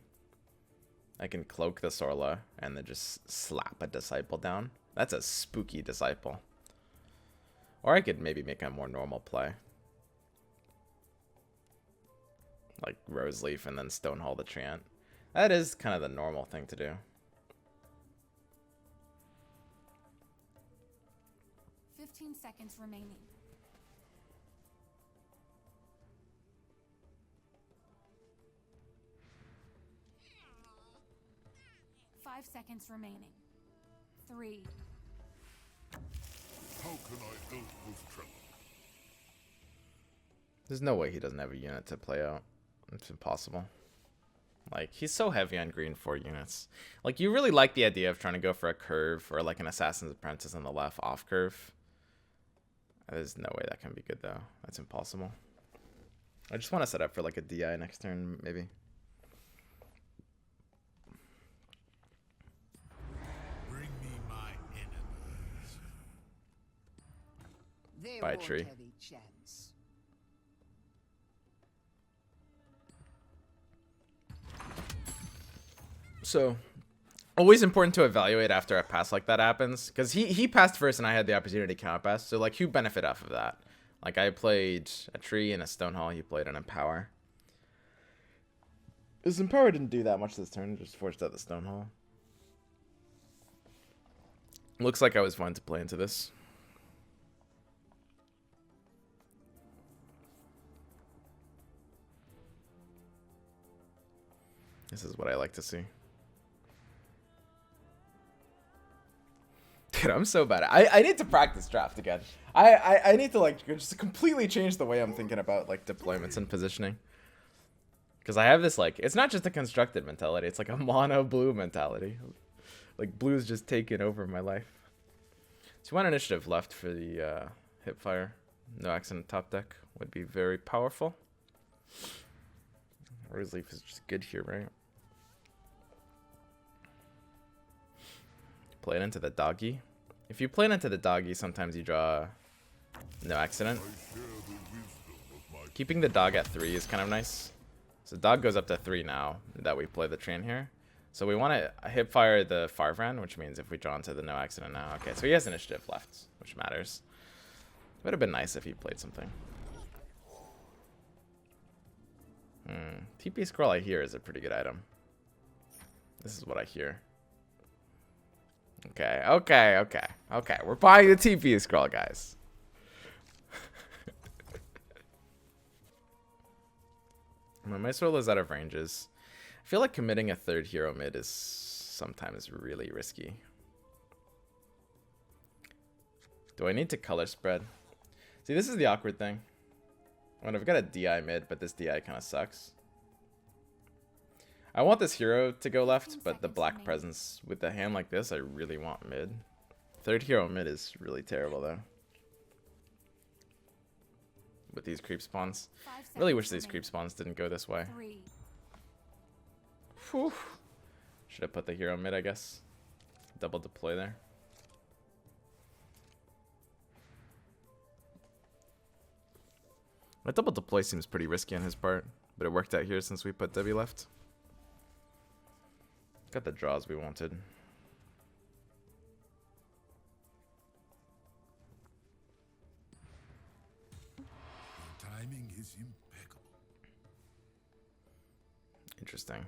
A: I can cloak the Sorla and then just slap a Disciple down. That's a spooky Disciple. Or I could maybe make a more normal play. Like Rose Leaf and then Stonehall the Treant. That is kind of the normal thing to do.
F: 15 seconds remaining. 5 seconds remaining. 3.
D: How can I help with trouble?
A: There's no way he doesn't have a unit to play out. It's impossible. Like, he's so heavy on green 4 units. Like, you really like the idea of trying to go for a curve or like an Assassin's Apprentice on the left off curve. There's no way that can be good, though. That's impossible. I just want to set up for like a DI next turn, maybe.
E: Bring me my enemies.
C: They
A: By
C: won't
A: tree.
C: have a chance.
A: So, always important to evaluate after a pass like that happens. Because he passed first and I had the opportunity to counter pass. So, like, who benefit off of that? Like, I played a tree and a Stonehall. He played an Empower. His Empower didn't do that much this turn. Just forced out the Stonehall. Looks like I was fine to play into this. This is what I like to see. Dude, I'm so bad. I need to practice draft again. I need to like just completely change the way I'm thinking about like deployments and positioning. Because I have this like, it's not just a constructed mentality. It's like a mono blue mentality. Like blue's just taken over my life. So one initiative left for the hipfire. No accident top deck would be very powerful. Rose Leaf is just good here, right? Play it into the doggy. If you play it into the doggy, sometimes you draw no accident. Keeping the dog at 3 is kind of nice. So dog goes up to 3 now that we play the train here. So we want to hipfire the Farfran, which means if we draw into the no accident now. Okay, so he has initiative left, which matters. It would have been nice if he played something. TP Scroll I hear is a pretty good item. This is what I hear. Okay. We're buying the TP Scroll, guys. My Sorla is out of ranges. I feel like committing a third hero mid is sometimes really risky. Do I need to color spread? See, this is the awkward thing. When I've got a DI mid, but this DI kind of sucks. I want this hero to go left, but the black presence with a hand like this, I really want mid. Third hero mid is really terrible though. With these creep spawns. Really wish these creep spawns didn't go this way. Whew. Should have put the hero mid, I guess. Double deploy there. My double deploy seems pretty risky on his part, but it worked out here since we put Debbie left. Got the draws we wanted.
D: Your timing is impeccable.
A: Interesting.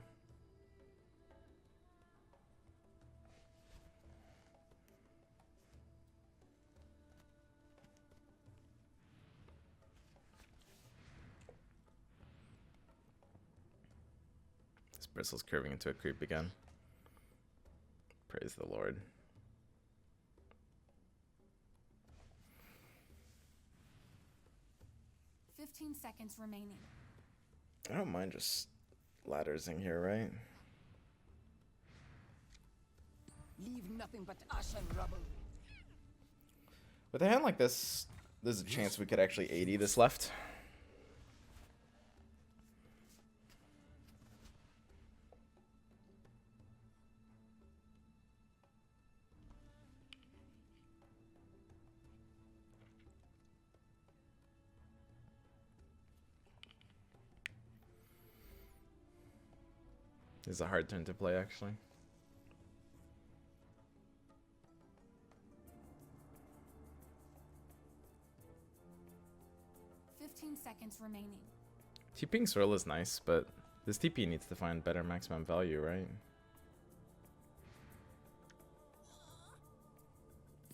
A: This bristle's curving into a creep again. Praise the Lord.
F: Fifteen seconds remaining.
A: I don't mind just laddersing here, right?
C: Leave nothing but ash and rubble.
A: With a hand like this, there's a chance we could actually 80 this left. This is a hard turn to play, actually.
F: Seconds remaining.
A: TPing Sorla is nice, but this TP needs to find better maximum value, right?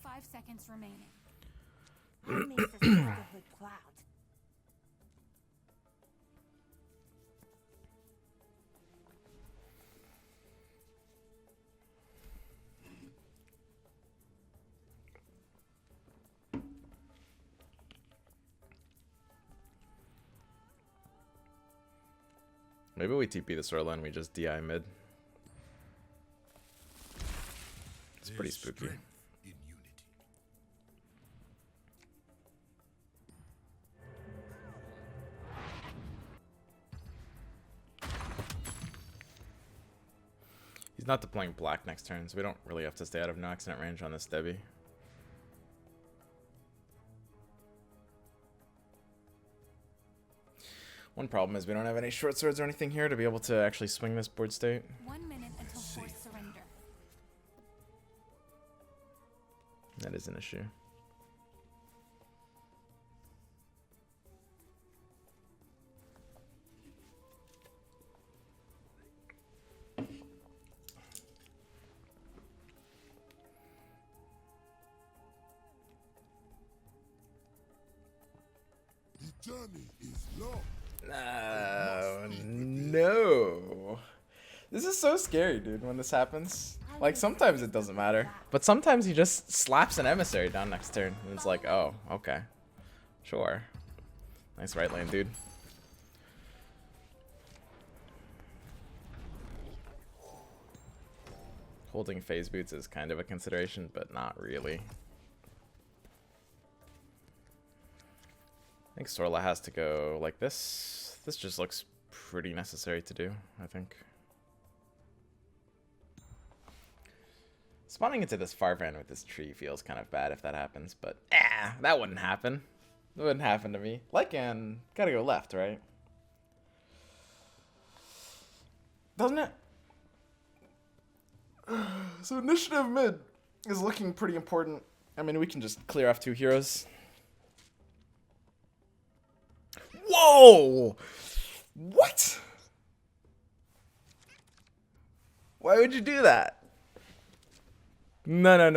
F: 5 seconds remaining.
B: What makes a sisterhood proud?
A: Maybe we TP the Sorla and we just DI mid. It's pretty
D: There's
A: spooky.
D: strength in unity.
A: He's not deploying black next turn, so we don't really have to stay out of no accident range on this Debbie. One problem is we don't have any short swords or anything here to be able to actually swing this board state.
F: 1 minute until forced surrender.
A: That is an issue.
D: The journey is long.
A: No. This is so scary, dude, when this happens. Like, sometimes it doesn't matter. But sometimes he just slaps an emissary down next turn. And it's like, oh, okay. Sure. Nice right lane, dude. Holding phase boots is kind of a consideration, but not really. I think Sorla has to go like this. This just looks pretty necessary to do, I think. Spawning into this Farvan with this tree feels kind of bad if that happens, but that wouldn't happen. It wouldn't happen to me. Lycan, gotta go left, right? Doesn't it? So initiative mid is looking pretty important. I mean, we can just clear off 2 heroes. Whoa! What? Why would you do that? No. No.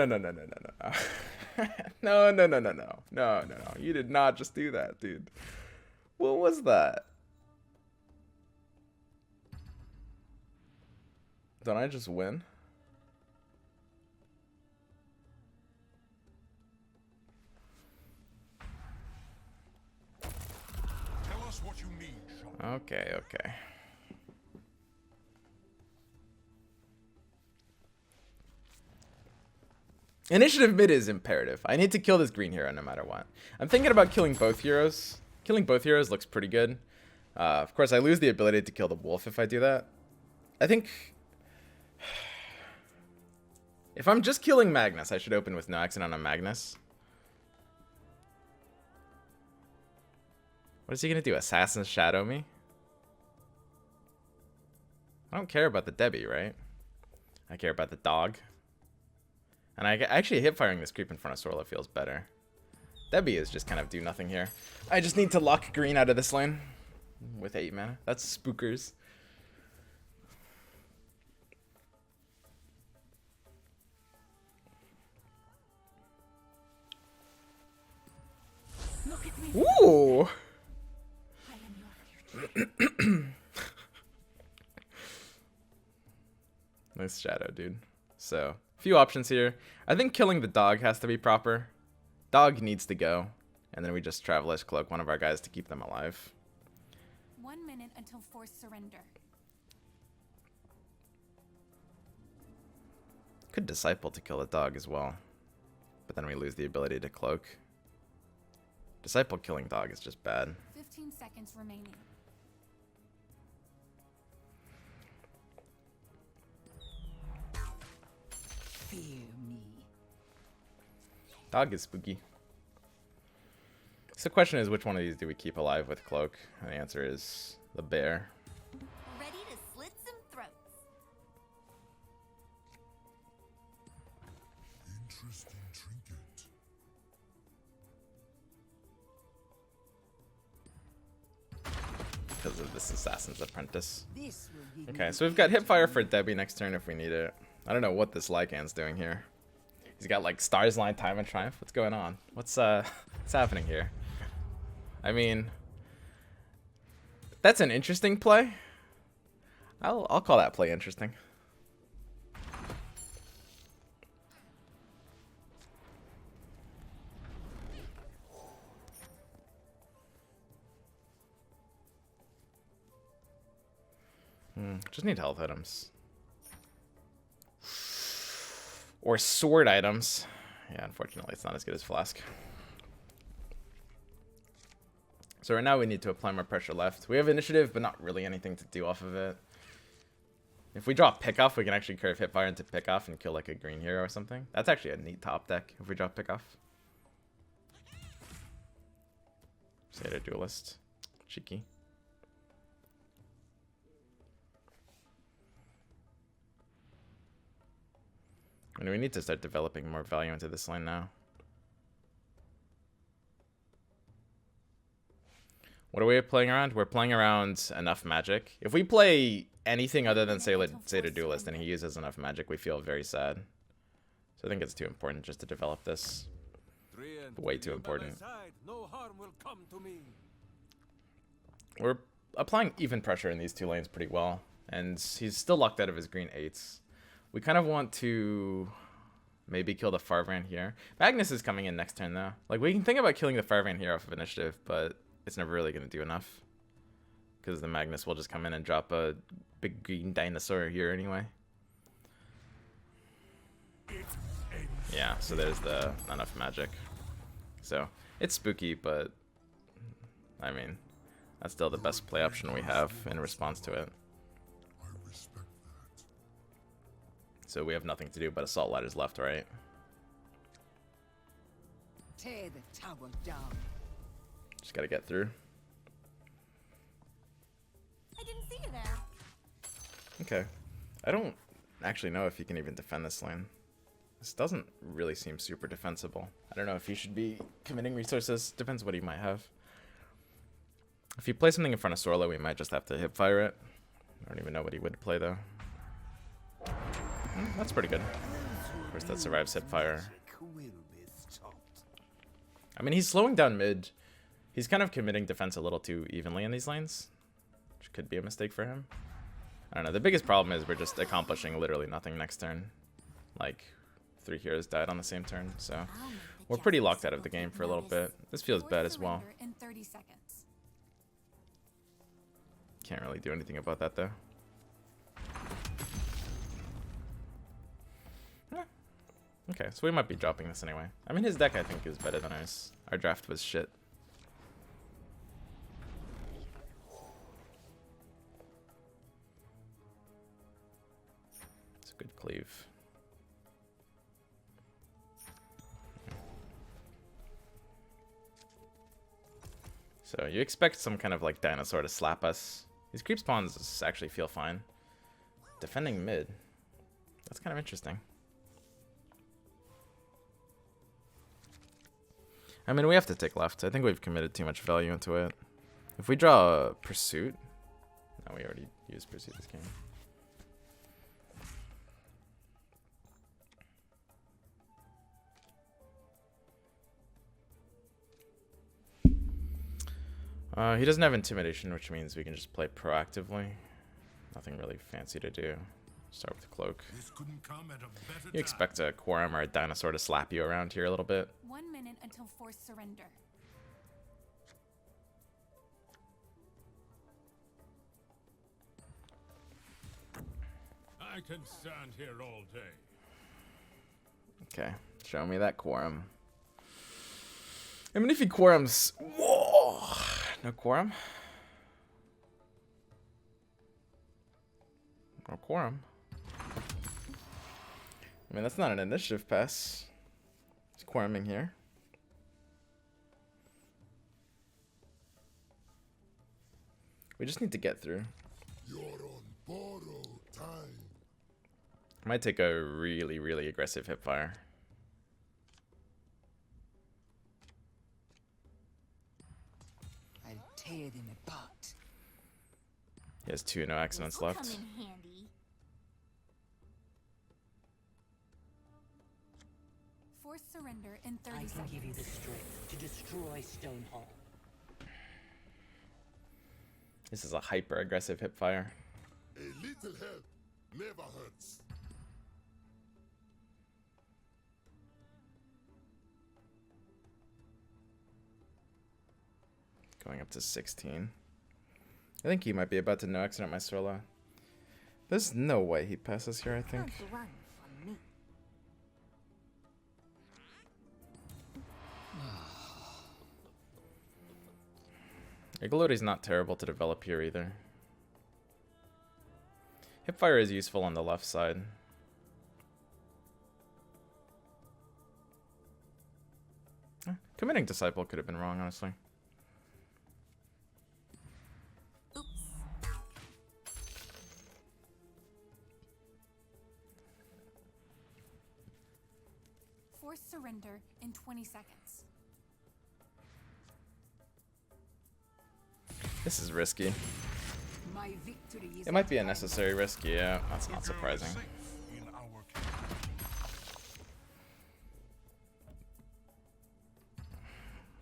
A: You did not just do that, dude. What was that? don't I just win?
D: Tell us what you need, Shaman.
A: Okay, okay. Initiative mid is imperative. I need to kill this green hero no matter what. I'm thinking about killing both heroes. Killing both heroes looks pretty good. Of course, I lose the ability to kill the wolf if I do that. I think... if I'm just killing Magnus, I should open with no accident on Magnus. What is he going to do? Assassin's Shadow me? I don't care about the Debbie, right? I care about the dog. And I actually hip firing this creep in front of Sorla feels better. Debbie is just kind of do nothing here. I just need to lock green out of this lane with 8 mana. That's spookers.
C: Look at me.
A: Ooh!
C: I am your future.
A: Nice shadow, dude. So, few options here. I think killing the dog has to be proper. Dog needs to go. And then we just Traveler's Cloak one of our guys to keep them alive.
F: 1 minute until forced surrender.
A: Could Disciple to kill the dog as well. But then we lose the ability to cloak. Disciple killing dog is just bad.
F: 15 seconds remaining.
C: Fear me.
A: Dog is spooky. So the question is, which one of these do we keep alive with cloak? And the answer is the bear.
B: Ready to slit some throats.
D: Interesting trinket.
A: Because of this Assassin's Apprentice.
C: This will give
A: Okay,
C: me
A: so we've got Hipfire for Debbie next turn if we need it. I don't know what this Lycan's doing here. He's got like Stars Line, Time and Triumph. What's going on? What's happening here? I mean, that's an interesting play. I'll call that play interesting. Just need health items. Or sword items. Yeah, unfortunately, it's not as good as Flask. So right now we need to apply more pressure left. We have initiative, but not really anything to do off of it. If we draw pick off, we can actually curve Hipfire into pick off and kill like a green hero or something. That's actually a neat top deck if we draw pick off. Satyr Duelist. Cheeky. And we need to start developing more value into this lane now. What are we playing around? We're playing around enough magic. If we play anything other than Satyr Duelist and he uses enough magic, we feel very sad. So I think it's too important just to develop this. Way too important.
E: No harm will come to me.
A: We're applying even pressure in these two lanes pretty well. And he's still locked out of his green 8s. We kind of want to maybe kill the Farvan here. Magnus is coming in next turn though. Like we can think about killing the Farvan here off of initiative, but it's never really going to do enough. Because the Magnus will just come in and drop a big green dinosaur here anyway. Yeah, so there's the enough magic. So it's spooky, but I mean, that's still the best play option we have in response to it.
D: I respect that.
A: So we have nothing to do but assault ladders left, right?
C: tear the tower down.
A: Just gotta get through.
B: I didn't see you there.
A: Okay. I don't actually know if he can even defend this lane. This doesn't really seem super defensible. I don't know if he should be committing resources. Depends what he might have. If he plays something in front of Sorla, we might just have to hip fire it. I don't even know what he would play though. That's pretty good. Of course, that survives hip fire. I mean, he's slowing down mid. He's kind of committing defense a little too evenly in these lanes, which could be a mistake for him. I don't know. The biggest problem is we're just accomplishing literally nothing next turn. Like, 3 heroes died on the same turn, so
B: I'll make the
A: we're pretty
B: justice
A: locked out of the
B: people
A: game
B: take
A: for a little
B: notice.
A: bit. This feels
F: Force
A: bad as well.
F: surrender in 30 seconds.
A: Can't really do anything about that though. Eh. Okay, so we might be dropping this anyway. I mean, his deck I think is better than ours. Our draft was shit. It's a good cleave. So you expect some kind of like dinosaur to slap us. These creep spawns actually feel fine. Defending mid. That's kind of interesting. I mean, we have to take left. I think we've committed too much value into it. If we draw a Pursuit... No, we already used Pursuit this game. He doesn't have Intimidation, which means we can just play proactively. Nothing really fancy to do. Start with Cloak.
E: This couldn't come at a better
A: You
E: time.
A: expect a Quorum or a Dinosaur to slap you around here a little bit.
F: 1 minute until forced surrender.
E: I can stand here all day.
A: Okay, show me that Quorum. I mean, if he Quorums... Whoa! No Quorum? No Quorum. I mean, that's not an initiative pass. He's Quoruming here. We just need to get through.
D: You're on borrowed time.
A: I might take a really, really aggressive hipfire.
C: I'll tear them apart.
A: He has 2 no accidents
B: This'll
A: left.
B: come in handy.
F: Forced surrender in 30
G: I can
F: seconds.
G: give you the strength to destroy Stone Hall.
A: This is a hyper aggressive hipfire.
D: A little help never hurts.
A: Going up to 16. I think he might be about to no accident my Sorla. There's no way he passes here, I think.
B: Can't run from me.
A: Igaloti's not terrible to develop here either. Hipfire is useful on the left side. Committing Disciple could have been wrong, honestly.
F: Forced surrender in 20 seconds.
A: This is risky.
C: My victory is
A: It might
C: at
A: be a
C: hand.
A: necessary risk, yeah. That's not surprising.
E: Safe in our camp.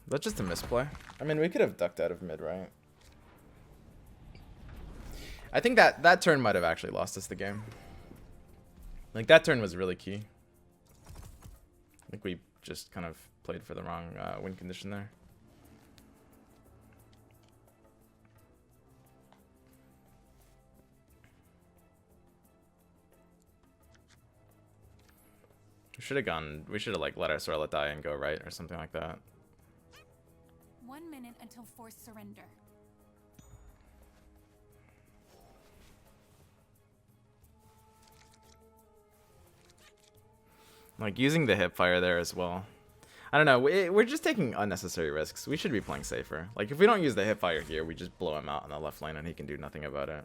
A: That's just a misplay. I mean, we could have ducked out of mid, right? I think that turn might have actually lost us the game. Like, that turn was really key. I think we just kind of played for the wrong win condition there. We should have like let our Sorla die and go right or something like that.
F: 1 minute until forced surrender.
A: Like using the hip fire there as well. I don't know. We're just taking unnecessary risks. We should be playing safer. Like if we don't use the hip fire here, we just blow him out on the left lane and he can do nothing about it.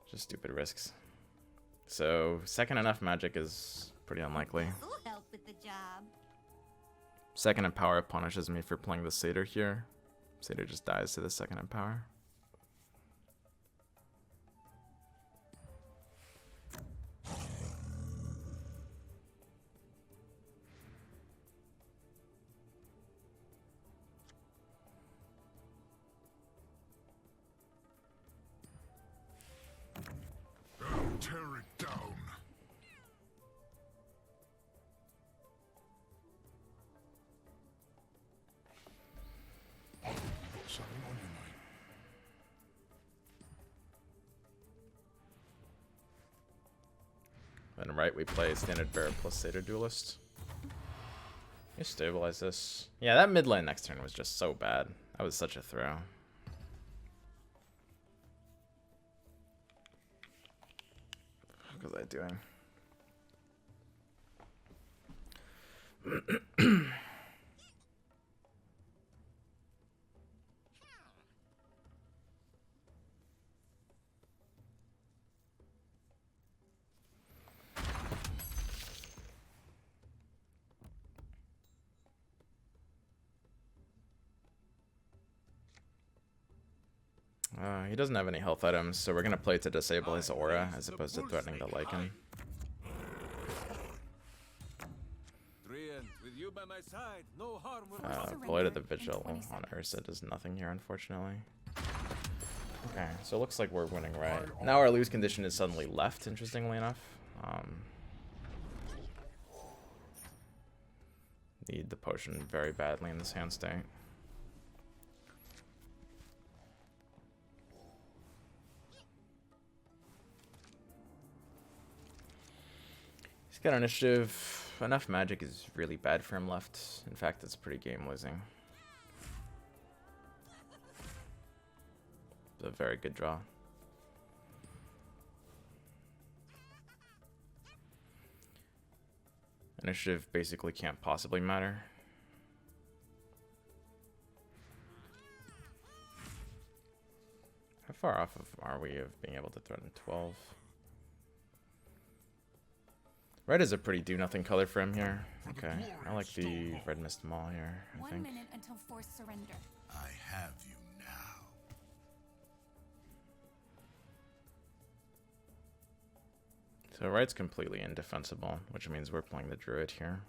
A: Just stupid risks. So second enough magic is pretty unlikely.
B: This'll help with the job.
A: Second and power punishes me for playing the satyr here. Satyr just dies to the second and power.
D: Tear it down. Something on your mind.
A: Then right, we play standard bear plus Satyr duelist. You stabilize this. Yeah, that mid lane next turn was just so bad. That was such a throw. What was I doing? He doesn't have any health items, so we're gonna play to disable his aura as opposed to threatening the Lycan.
H: With you by my side, no harm will
A: Void of the Vigil on Ursa does nothing here, unfortunately. Okay, so it looks like we're winning right. Now our lose condition is suddenly left, interestingly enough. Need the potion very badly in this hand state. He's got initiative. Enough magic is really bad for him left. In fact, it's pretty game losing. It's a very good draw. Initiative basically can't possibly matter. How far off are we of being able to threaten 12? Red is a pretty do-nothing color for him here. Okay, I like the Red Mist Maul here, I
F: 1
A: think.
F: minute until forced surrender.
D: I have you now.
A: So Red's completely indefensible, which means we're playing the Druid here.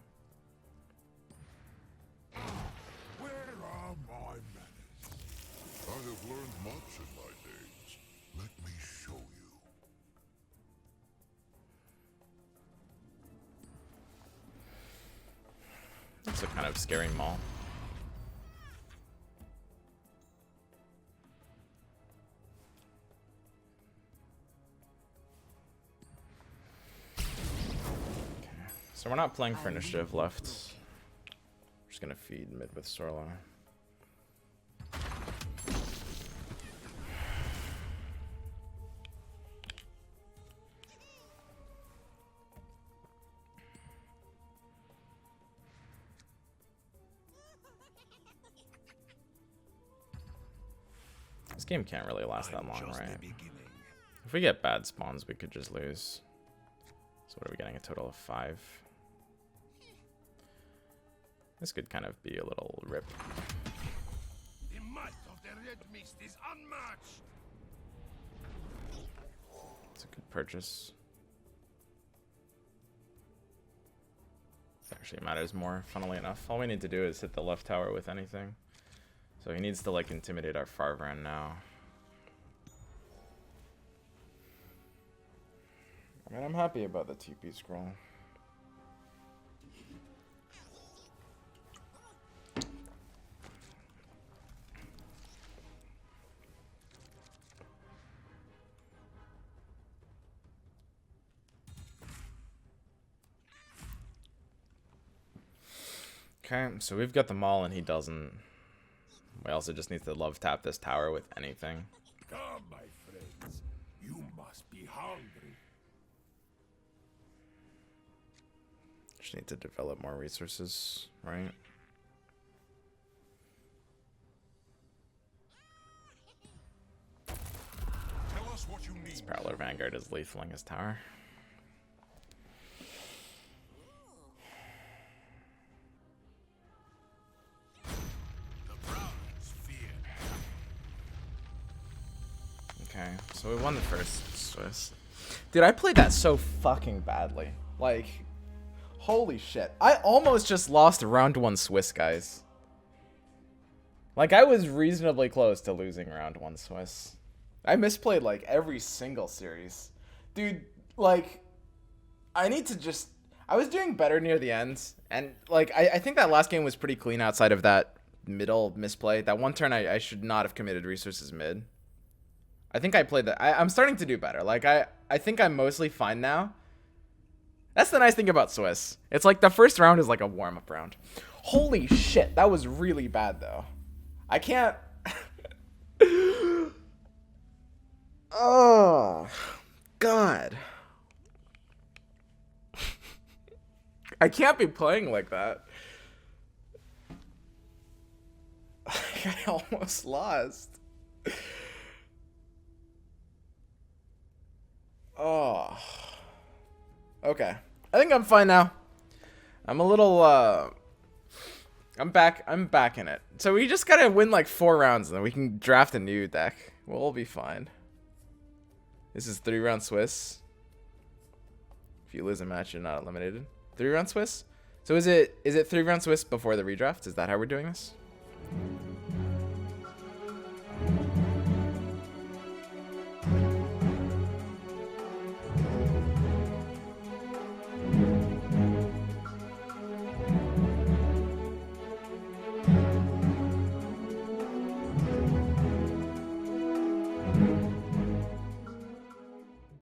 D: Where are my manners? I have learned much in my days. Let me show you.
A: It's a kind of scary Maul. So we're not playing for initiative left. We're just gonna feed mid with Sorla. This game can't really last that long, right? If we get bad spawns, we could just lose. So what are we getting? A total of 5. This could kind of be a little rip.
E: The might of the red mist is unmatched.
A: It's a good purchase. It actually matters more, funnily enough. All we need to do is hit the left tower with anything. So he needs to like intimidate our Farvran now. I mean, I'm happy about the TP scroll. Okay, so we've got the Maul and he doesn't. We also just need to love tap this tower with anything.
E: Come, my friends. You must be hungry.
A: Just need to develop more resources, right?
D: Tell us what you need.
A: This Prowler Vanguard is lethaling his tower. Okay, so we won the first Swiss. Dude, I played that so fucking badly. Like, holy shit. I almost just lost round 1 Swiss, guys. Like, I was reasonably close to losing round 1 Swiss. I misplayed, like, every single series. Dude, like, I need to just... I was doing better near the end, and, like, I think that last game was pretty clean outside of that middle misplay. That one turn I should not have committed resources mid. I think I played that. I'm starting to do better. Like, I think I'm mostly fine now. That's the nice thing about Swiss. It's like the first round is like a warm-up round. Holy shit, that was really bad, though. I can't... Oh, God. I can't be playing like that. I almost lost. Oh. Okay. I think I'm fine now. I'm a little, I'm back in it. So we just gotta win like 4 rounds and then we can draft a new deck. We'll be fine. This is 3-round Swiss. If you lose a match, you're not eliminated. 3-round Swiss? So is it 3-round Swiss before the redraft? Is that how we're doing this?